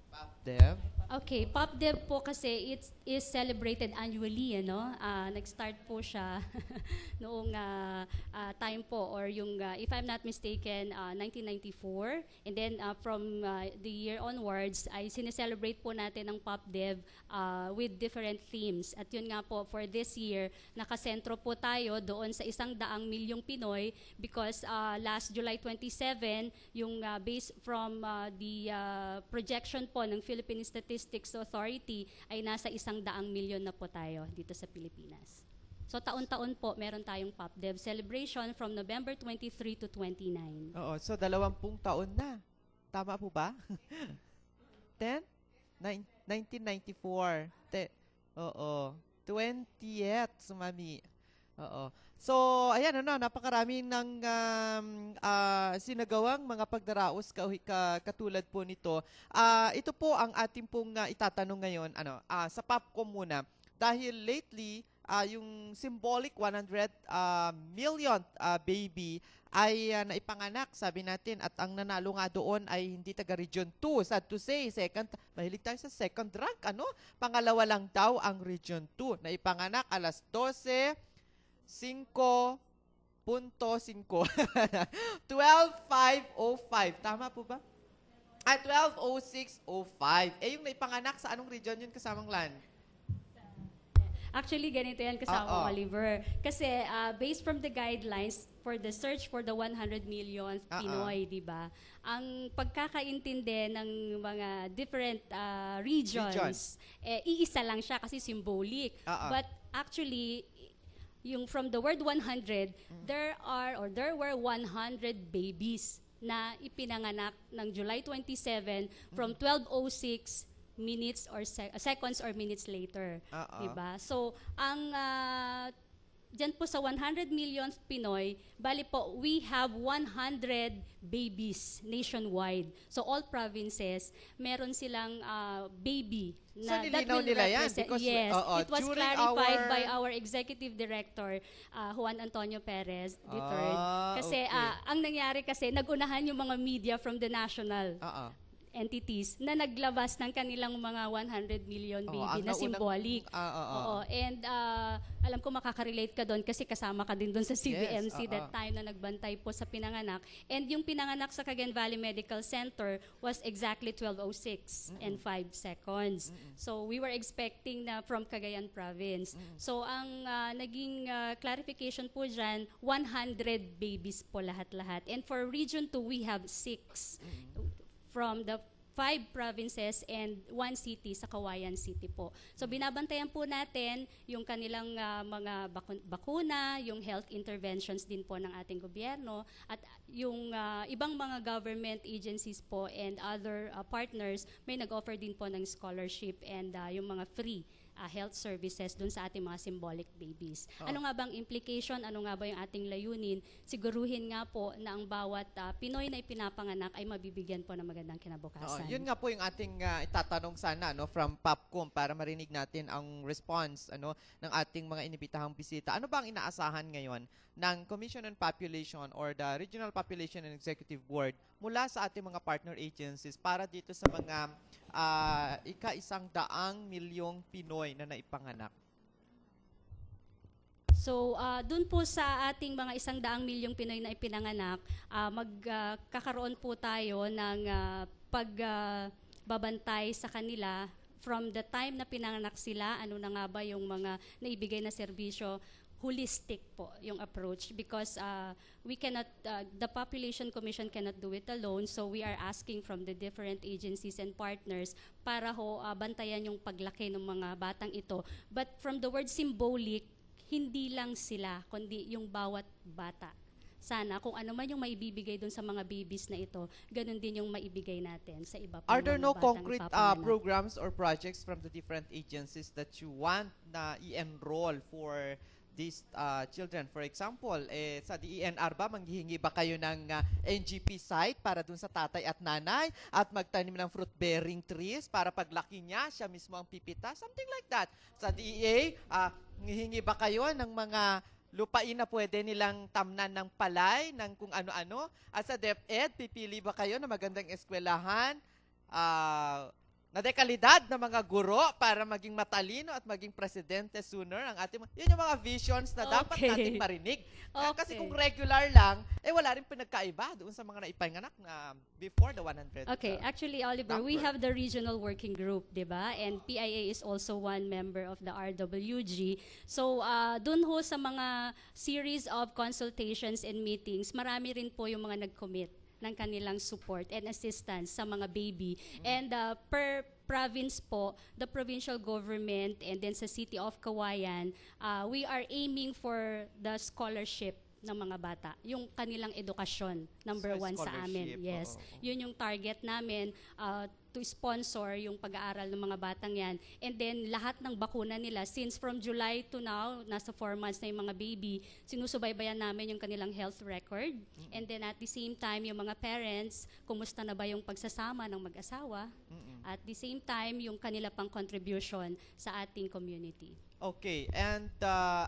PopDev? Okay, PopDev po kasi it is celebrated annually, nag-start po siya noong time po, or yung, if I'm not mistaken, 1994. And then from the year onwards, ay sineselebrate po natin ang PopDev with different themes. At yun nga po, for this year, nakasentro po tayo doon sa 100 milyong Pinoy because last July 27, yung based from the projection po ng Philippine Statistics Authority ay nasa 100 milyon na po tayo dito sa Pilipinas. So taon-taon po meron tayong PopDev celebration from November 23 to 29. Oo, so 20 taon na. Tama po ba? 10? 1994. Oo. 20th, sumami. Oo. So, ayan, napakarami ng sinagawang mga pagdaraos katulad po nito. Ito po ang ating pong itatanong ngayon, sa PopCom muna. Dahil lately, yung symbolic 100 million baby ay naipanganak, sabi natin, at ang nanalo nga doon ay hindi taga Region 2. Sad to say, mahilig tayo sa second rank, ano? Pangalawa lang daw ang Region 2. Naipanganak alas 12:05. 12:05. Tama po ba? 12:06:05. Yung naipanganak sa anong region yun, kasamang land? Actually, ganito yan kasama Oliver. Kasi based from the guidelines for the search for the 100 million Pinoy, di ba? Ang pagkakaintindi ng mga different regions, iisa lang siya kasi symbolic. But actually, yung from the word 100, there were 100 babies na ipinanganak ng July 27 from 12:06 minutes or seconds or minutes later. Diba? So, ang dyan po sa 100 million Pinoy, bali po, we have 100 babies nationwide. So, all provinces, meron silang baby. So, nilinaw nila yan? Because, yes, it was clarified by our Executive Director, Juan Antonio Perez III. Kasi, ang nangyari kasi, nagunahan yung mga media from the national entities na naglabas ng kanilang mga 100 million baby na symbolic. And alam ko makaka-relate ka doon kasi kasama ka din doon sa CBMC that time na nagbantay po sa pinanganak. And yung pinanganak sa Cagayan Valley Medical Center was exactly 12:06 and 5 seconds. So we were expecting na from Cagayan Province. So ang naging clarification po dyan, 100 babies po lahat-lahat. And for Region 2, we have 6. From the 5 provinces and 1 city sa Kawayan City po. So binabantayan po natin yung kanilang mga bakuna, yung health interventions din po ng ating gobyerno, at yung ibang mga government agencies po and other partners may nag-offer din po ng scholarship and yung mga free health services dun sa ating mga symbolic babies. Ano nga bang implication? Ano nga ba yung ating layunin? Siguruhin nga po na ang bawat Pinoy na ipinapanganak ay mabibigyan po ng magandang kinabukasan. Yun nga po yung ating itatanong sana from POPCOM para marinig natin ang response ng ating mga inibitahang bisita. Ano ba ang inaasahan ngayon ng Commission on Population or the Regional Population and Executive Board mula sa ating mga partner agencies para dito sa mga 100 milyong Pinoy na naipanganak? So, dun po sa ating mga 100 milyong Pinoy na ipinanganak, magkakaroon po tayo ng pagbabantay sa kanila from the time na pinanganak sila, ano na nga ba yung mga naibigay na serbisyo. Holistic po yung approach because we cannot, the Population Commission cannot do it alone, so we are asking from the different agencies and partners para bantayan yung paglaki ng mga batang ito. But from the word symbolic, hindi lang sila, kundi yung bawat bata. Sana kung ano man yung maibibigay dun sa mga babies na ito, ganun din yung maibigay natin sa iba pa. Are there no concrete programs or projects from the different agencies that you want na i-enroll for these children? For example, sa DENR ba, manghihingi ba kayo ng NGP site para dun sa tatay at nanay at magtanim ng fruit-bearing trees para paglaki niya, siya mismo ang pipita? Something like that. Sa DEA, hihingi ba kayo ng mga lupain na pwede nilang tamnan ng palay, ng kung ano-ano? At sa DepEd, pipili ba kayo ng magandang eskwelahan, na dekalidad ng mga guro para maging matalino at maging presidente sooner ang ating yun yung mga visions na dapat nating marinig. Kasi kung regular lang, wala rin pinagkaiba doon sa mga naipanganak na before the 100. Okay, actually, Oliver, we have the regional working group, di ba? And PIA is also one member of the RWG. So, dun ho sa mga series of consultations and meetings, marami rin po yung mga nag-commit ng kanilang support and assistance sa mga baby. And per province po, the provincial government and then sa City of Kawayan, we are aiming for the scholarship ng mga bata. Yung kanilang edukasyon, number 1 sa amin. Yes. Yun yung target namin to sponsor yung pag-aaral ng mga batang yan. And then lahat ng bakuna nila, since from July to now, nasa 4 months na yung mga baby, sinusubaybayan namin yung kanilang health record. And then at the same time, yung mga parents, kumusta na ba yung pagsasama ng mag-asawa? At the same time, yung kanila pang contribution sa ating community. Okay, and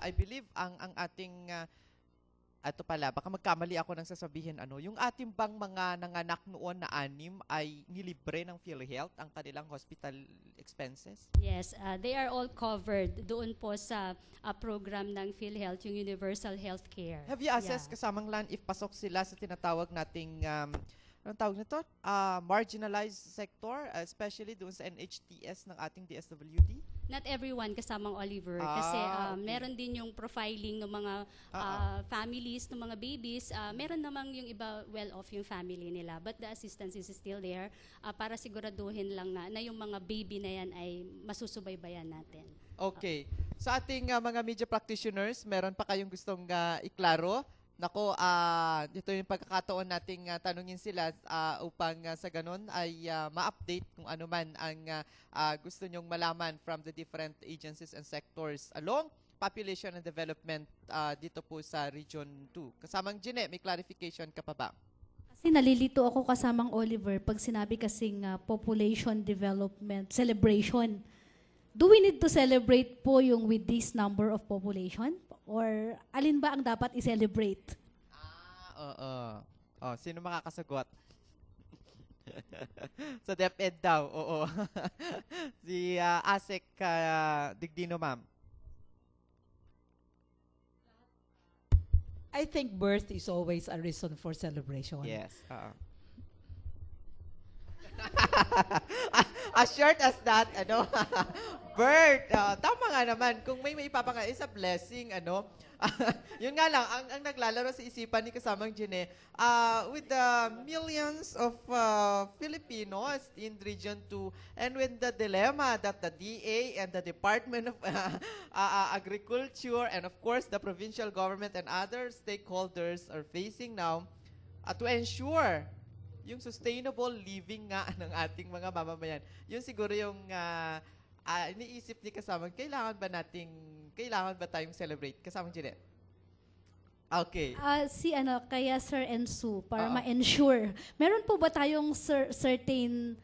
I believe ang ating ato pala, baka magkamali ako nang sasabihin yung ating bang mga nanganak noon na 6 ay nilibre ng PhilHealth ang kanilang hospital expenses? Yes, they are all covered doon po sa program ng PhilHealth, yung Universal Healthcare. Have you assessed kasamang LAN if pasok sila sa tinatawag nating anong tawag nito? Marginalized sector, especially doon sa NHTS ng ating DSWD? Not everyone kasamang Oliver kasi meron din yung profiling ng mga families, ng mga babies. Meron namang yung iba well-off yung family nila, but the assistance is still there para siguraduhin lang na yung mga baby na yan ay masusubaybayan natin. Okay. Sa ating mga media practitioners, meron pa kayong gustong iklaro? Nako, dito yung pagkakataon nating tanungin sila upang sa ganun ay ma-update kung ano man ang gusto nyong malaman from the different agencies and sectors along population and development dito po sa Region 2. Kasamang Gine, may clarification ka pa ba? Kasi nalilito ako kasamang Oliver pag sinabi kasing population development celebration. Do we need to celebrate po yung with this number of population? Or alin ba ang dapat i-celebrate? Sino makakasagot? Sa DepEd daw, oo. Si Asek Digdino, ma'am. I think birth is always a reason for celebration. Yes. As short as that, birth. Tama nga naman. Kung may ipapaka, is a blessing, Yun nga lang, ang naglalaro sa isipan ni kasamang Gine, with the millions of Filipinos in Region 2, and with the dilemma that the DA and the Department of Agriculture, and of course, the provincial government and other stakeholders are facing now, to ensure yung sustainable living nga ng ating mga mamamayan. Yun siguro yung iniisip ni kasamang, kailangan ba tayong celebrate? Kasamang Gine. Okay. Kaya Sir Ensu, para ma-ensure, meron po ba tayong certain,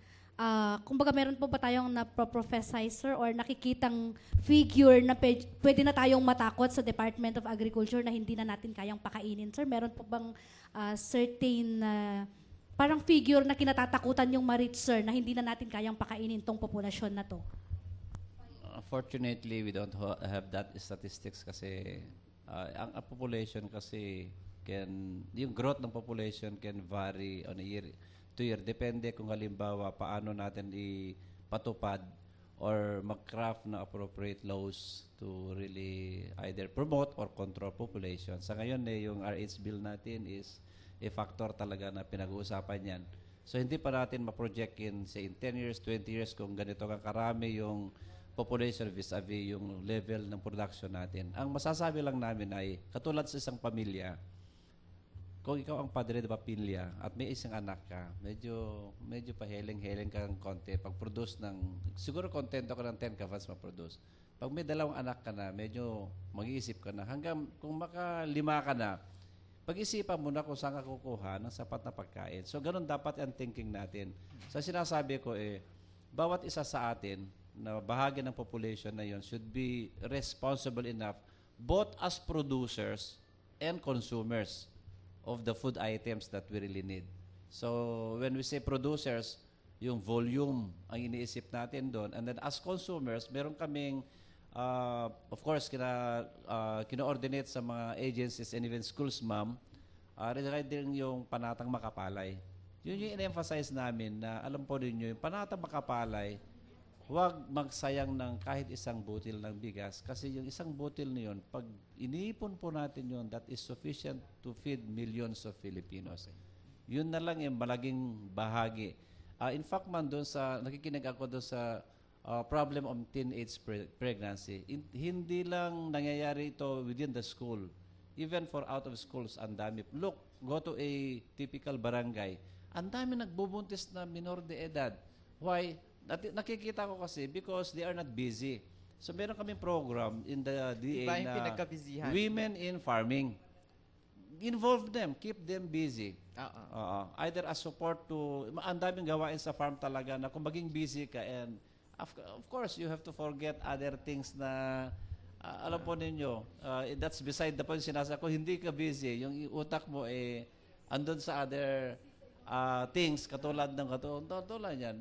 kumbaga meron po ba tayong na-prophesizer or nakikitang figure na pwede na tayong matakot sa Department of Agriculture na hindi na natin kayang pakainin, sir? Meron po bang certain parang figure na kinatatakutan yung ma-reach, sir, na hindi na natin kayang pakainin tong populasyon na to? Unfortunately, we don't have that statistics kasi ang population kasi yung growth ng population can vary on a year to year. Depende kung halimbawa paano natin ipatupad or mag-craft na appropriate laws to really either promote or control population. Sa ngayon, yung RH bill natin is a factor talaga na pinag-uusapan yan. So, hindi pa natin ma-project in 10 years, 20 years kung ganito karami yung population vis-a-vis yung level ng production natin. Ang masasabi lang namin ay, katulad sa isang pamilya, kung ikaw ang padre de pamilya at may isang anak ka, medyo paheling-heling ka ng konti. Pag-produce siguro kontento ka ng 10 calves ma-produce. Pag may 2 anak ka na, medyo mag-iisip ka na. Hanggang kung maka-5 ka na, pag-isipan mo na kung saan ka kukuha ng sapat na pagkain. So, ganun dapat ang thinking natin. So, sinasabi ko bawat isa sa atin na bahagi ng population na yon should be responsible enough both as producers and consumers of the food items that we really need. So, when we say producers, yung volume ang iniisip natin doon. And then as consumers, meron kaming of course, kina-ordinate sa mga agencies and even schools, ma'am, regarding yung panatang makapalay. Yun yung in-emphasize namin na alam po ninyo, yung panatang makapalay, huwag magsayang ng kahit isang butil ng bigas kasi yung isang butil na yun, pag iniipon po natin yun, that is sufficient to feed millions of Filipinos. Yun na lang yung malaging bahagi. In fact, man, nakikinig ako doon sa problem of teenage pregnancy. Hindi lang nangyayari ito within the school. Even for out of schools, ang dami. Look, go to a typical barangay. Ang dami nagbubuntis na minor de edad. Why? Nakikita ko kasi because they are not busy. So meron kaming program in the DA Iba yung na pinagkabizihan. Women in Farming. Involve them, keep them busy. Either as support to, ang daming gawain sa farm talaga na kung maging busy ka and of course you have to forget other things na alam po ninyo, that's beside the point sinasa ko, hindi ka busy, yung utak mo andun sa other things katulad yan,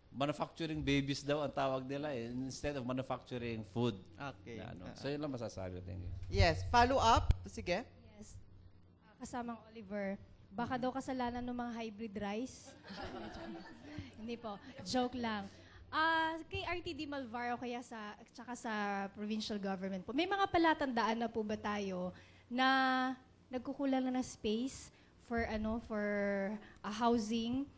manufacturing babies daw ang tawag nila instead of manufacturing food. Okay. So yun lang masasabi. Thank you. Yes, follow up. Sige. Yes. Kasamang Oliver, baka daw kasalanan ng mga hybrid rice. Hindi po, joke lang. Kay RTD Malvar o kaya tsaka sa provincial government po, may mga palatandaan na po ba tayo na nagkukulang na ng space for housing?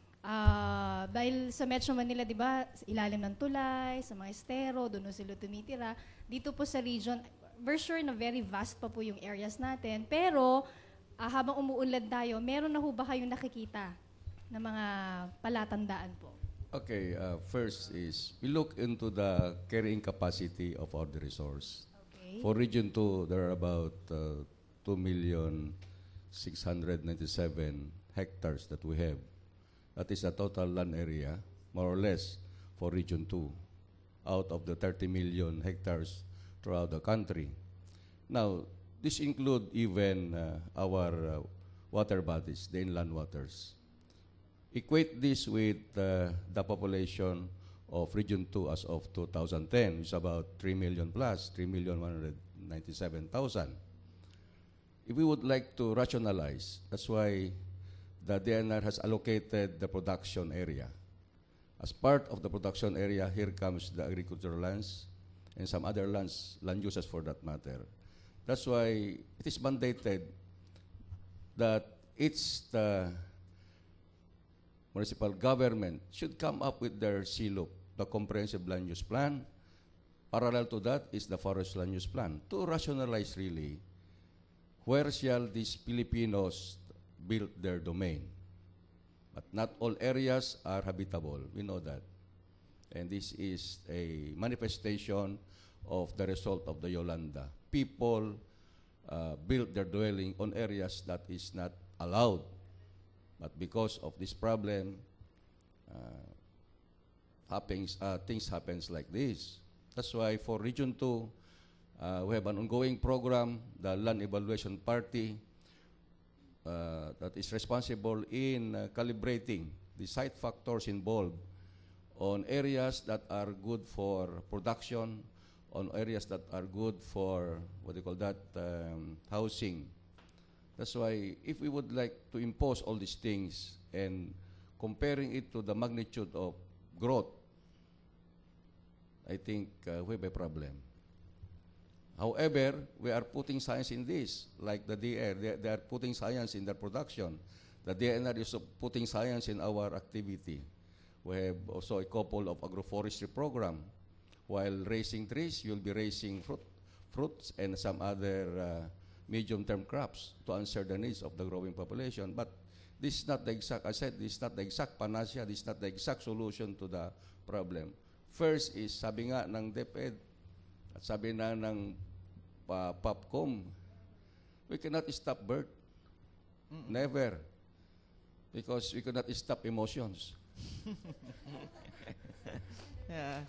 Dahil sa Metro Manila, di ba, ilalim ng tulay, sa mga estero, doon sila tumitira. Dito po sa region, we're sure na very vast pa po yung areas natin. Pero, habang umuunlad tayo, meron na ho ba kayong nakikita na mga palatandaan po? Okay, first is we look into the carrying capacity of all the resource. Okay. For Region 2, there are about 2,697,000 hectares that we have. That is the total land area, more or less, for Region 2, out of the 30 million hectares throughout the country. Now, this include even our water bodies, the inland waters. Equate this with the population of Region 2 as of 2010, which is about 3 million plus, 3,197,000. If we would like to rationalize, that's why the DNR has allocated the production area. As part of the production area, here comes the agricultural lands and some other lands, land uses for that matter. That's why it is mandated that the municipal government should come up with their CLUP, the Comprehensive Land Use Plan. Parallel to that is the Forest Land Use Plan, to rationalize really where shall these Filipinos build their domain. But not all areas are habitable, we know that. And this is a manifestation of the result of the Yolanda. People build their dwelling on areas that is not allowed. But because of this problem, things happens like this. That's why for Region 2, we have an ongoing program, the Land Evaluation Party, that is responsible in calibrating the site factors involved on areas that are good for production, on areas that are good for, housing. That's why if we would like to impose all these things and comparing it to the magnitude of growth, I think we have a problem. However, we are putting science in this, like the DR. They are putting science in their production. The DNR is putting science in our activity. We have also a couple of agroforestry program. While raising trees, you'll be raising fruits and some other medium-term crops to answer the needs of the growing population. But this is not the exact, I said, this is not the exact panacea, this is not the exact solution to the problem. First is, sabi nga ng DepEd, at sabi na ng POPCOM, we cannot stop birth. Never. Because we cannot stop emotions. Yeah.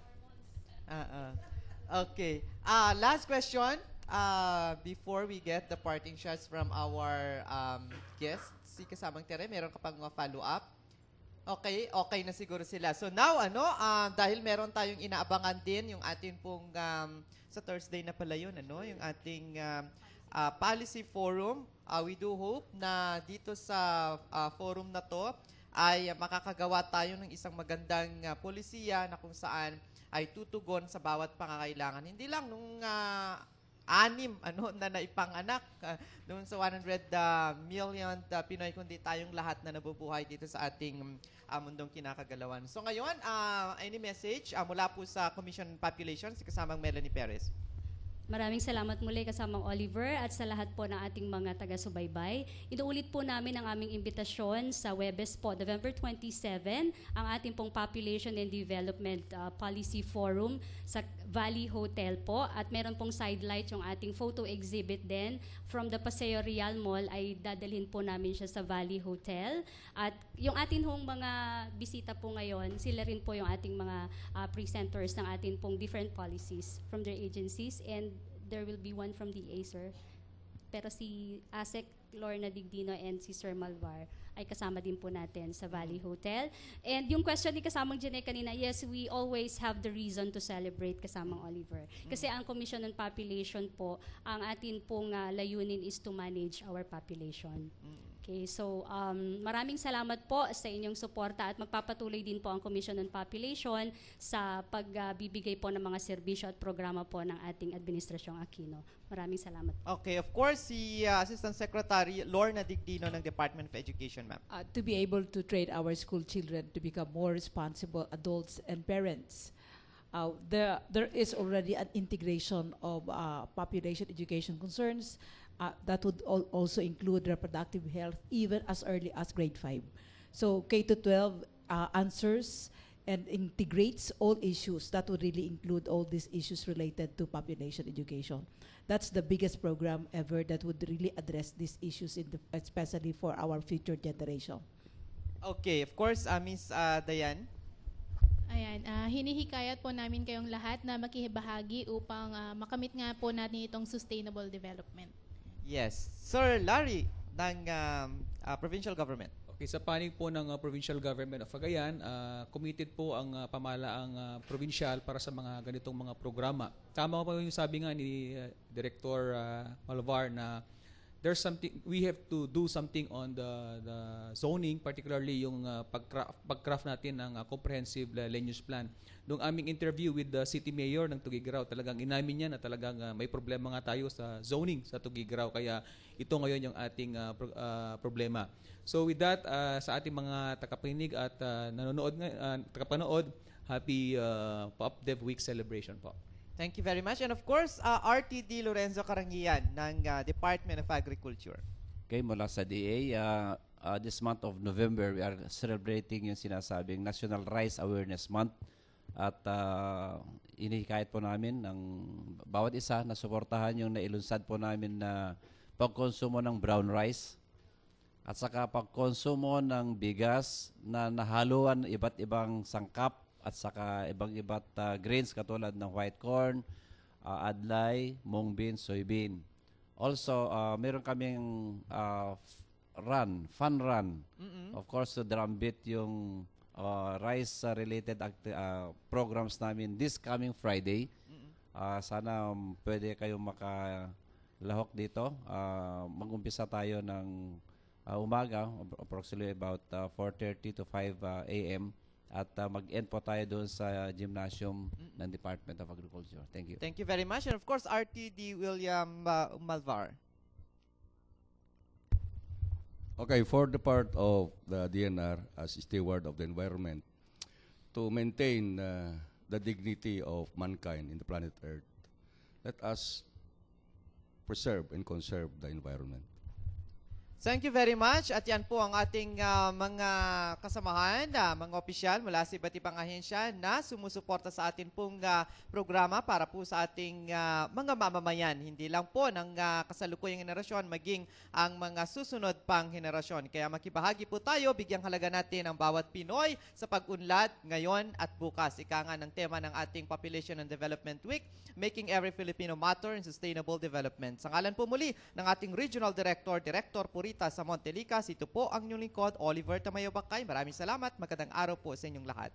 Okay. Last question. Before we get the parting shots from our guests, si kasamang Tere, meron ka pang follow-up? Okay na siguro sila. So now, dahil meron tayong inaabangan din yung atin pong, sa Thursday na pala yun, yung ating policy forum. We do hope na dito sa forum na to ay makakagawa tayo ng isang magandang polisiya na kung saan ay tutugon sa bawat pangangailangan. Hindi lang nung 6 na naipanganak doon sa 100 million Pinoy, kundi tayong lahat na nabubuhay dito sa ating mundong kinakagalawan. So ngayon, any message mula po sa Commission on Population, si kasamang Melanie Perez? Maraming salamat muli kasamang Oliver at sa lahat po ng ating mga taga-subaybay. Inuulit po namin ang aming imbitasyon sa Webes po, November 27, ang ating pong Population and Development Policy Forum sa Valley Hotel po. At meron pong sidelight yung ating photo exhibit din from the Paseo Real Mall ay dadalhin po namin siya sa Valley Hotel. At yung ating hong mga bisita po ngayon, sila rin po yung ating mga presenters ng ating pong different policies from their agencies, and there will be one from the sir. Pero si ASEC Lorna Digdino and si Sir Malvar ay kasama din po natin sa Valley Hotel. And yung question ni kasamang Janelle kanina, yes, we always have the reason to celebrate kasamang Oliver. Kasi ang Commission on Population po, ang atin pong layunin is to manage our population. Okay, so maraming salamat po sa inyong suporta at magpapatuloy din po ang Commission on Population sa pagbibigay po ng mga serbisyo at programa po ng ating Administrasyong Aquino. Maraming salamat. Okay, of course, si Assistant Secretary Lorna Digdino ng Department of Education, ma'am. To be able to train our school children to become more responsible adults and parents. There is already an integration of population education concerns. That would also include reproductive health even as early as grade 5. So K-12 answers and integrates all issues. That would really include all these issues related to population education. That's the biggest program ever that would really address these issues, especially for our future generation. Okay, of course, Miss Dayan. Ayan, hinihikayat po namin kayong lahat na makihibahagi upang makamit nga po natin itong sustainable development. Yes. Sir Larry ng provincial government. Okay, sa panig po ng provincial government of Cagayan, committed po ang pamahalaang provincial para sa mga ganitong mga programa. Tama po yung sabi nga ni Director Malvar na there's something, we have to do something on the zoning, particularly yung pag-craft natin ng comprehensive land use plan. Nung aming interview with the city mayor ng Tuguegarao, talagang inamin niya na talagang may problema nga tayo sa zoning sa Tuguegarao, kaya ito ngayon yung ating problema. So with that, sa ating mga tagapakinig at tagapanood, happy Pop Dev Week celebration po. Thank you very much. And of course, RTD Lorenzo Carangian ng Department of Agriculture. Okay, mula sa DA, this month of November, we are celebrating yung sinasabing National Rice Awareness Month. At inihikayat po namin ng bawat isa na suportahan yung nailunsad po namin na pagkonsumo ng brown rice at saka pagkonsumo ng bigas na nahaluan iba't ibang sangkap at saka ibang-iba't grains katulad ng white corn, adlay, mung bean, soybean. Also, meron kaming fun run. Of course, to drumbeat yung rice-related programs namin this coming Friday. Sana pwede kayong makalahok dito. Mag-umpisa tayo ng umaga, approximately about 4:30 to 5 a.m. At mag-end po tayo doon sa gymnasium ng Department of Agriculture. Thank you. Thank you very much. And of course, RTD William Malvar. Okay, for the part of the DNR as steward of the environment, to maintain the dignity of mankind in the planet Earth, let us preserve and conserve the environment. Thank you very much. At yan po ang ating mga kasamahan, mga opisyal mula sa iba't ibang ahensya na sumusuporta sa atin pong programa para po sa ating mga mamamayan. Hindi lang po ng kasalukuyang henerasyon, maging ang mga susunod pang henerasyon. Kaya makibahagi po tayo, bigyang halaga natin ang bawat Pinoy sa pag-unlad ngayon at bukas. Ika nga ng tema ng ating Population and Development Week, Making Every Filipino Matter in Sustainable Development. Sa ngalan po muli ng ating Regional Director, Director Purita sa Montelica, ito po ang inyong lingkod, Oliver Tamayo Bakay. Maraming salamat. Magandang araw po sa inyong lahat.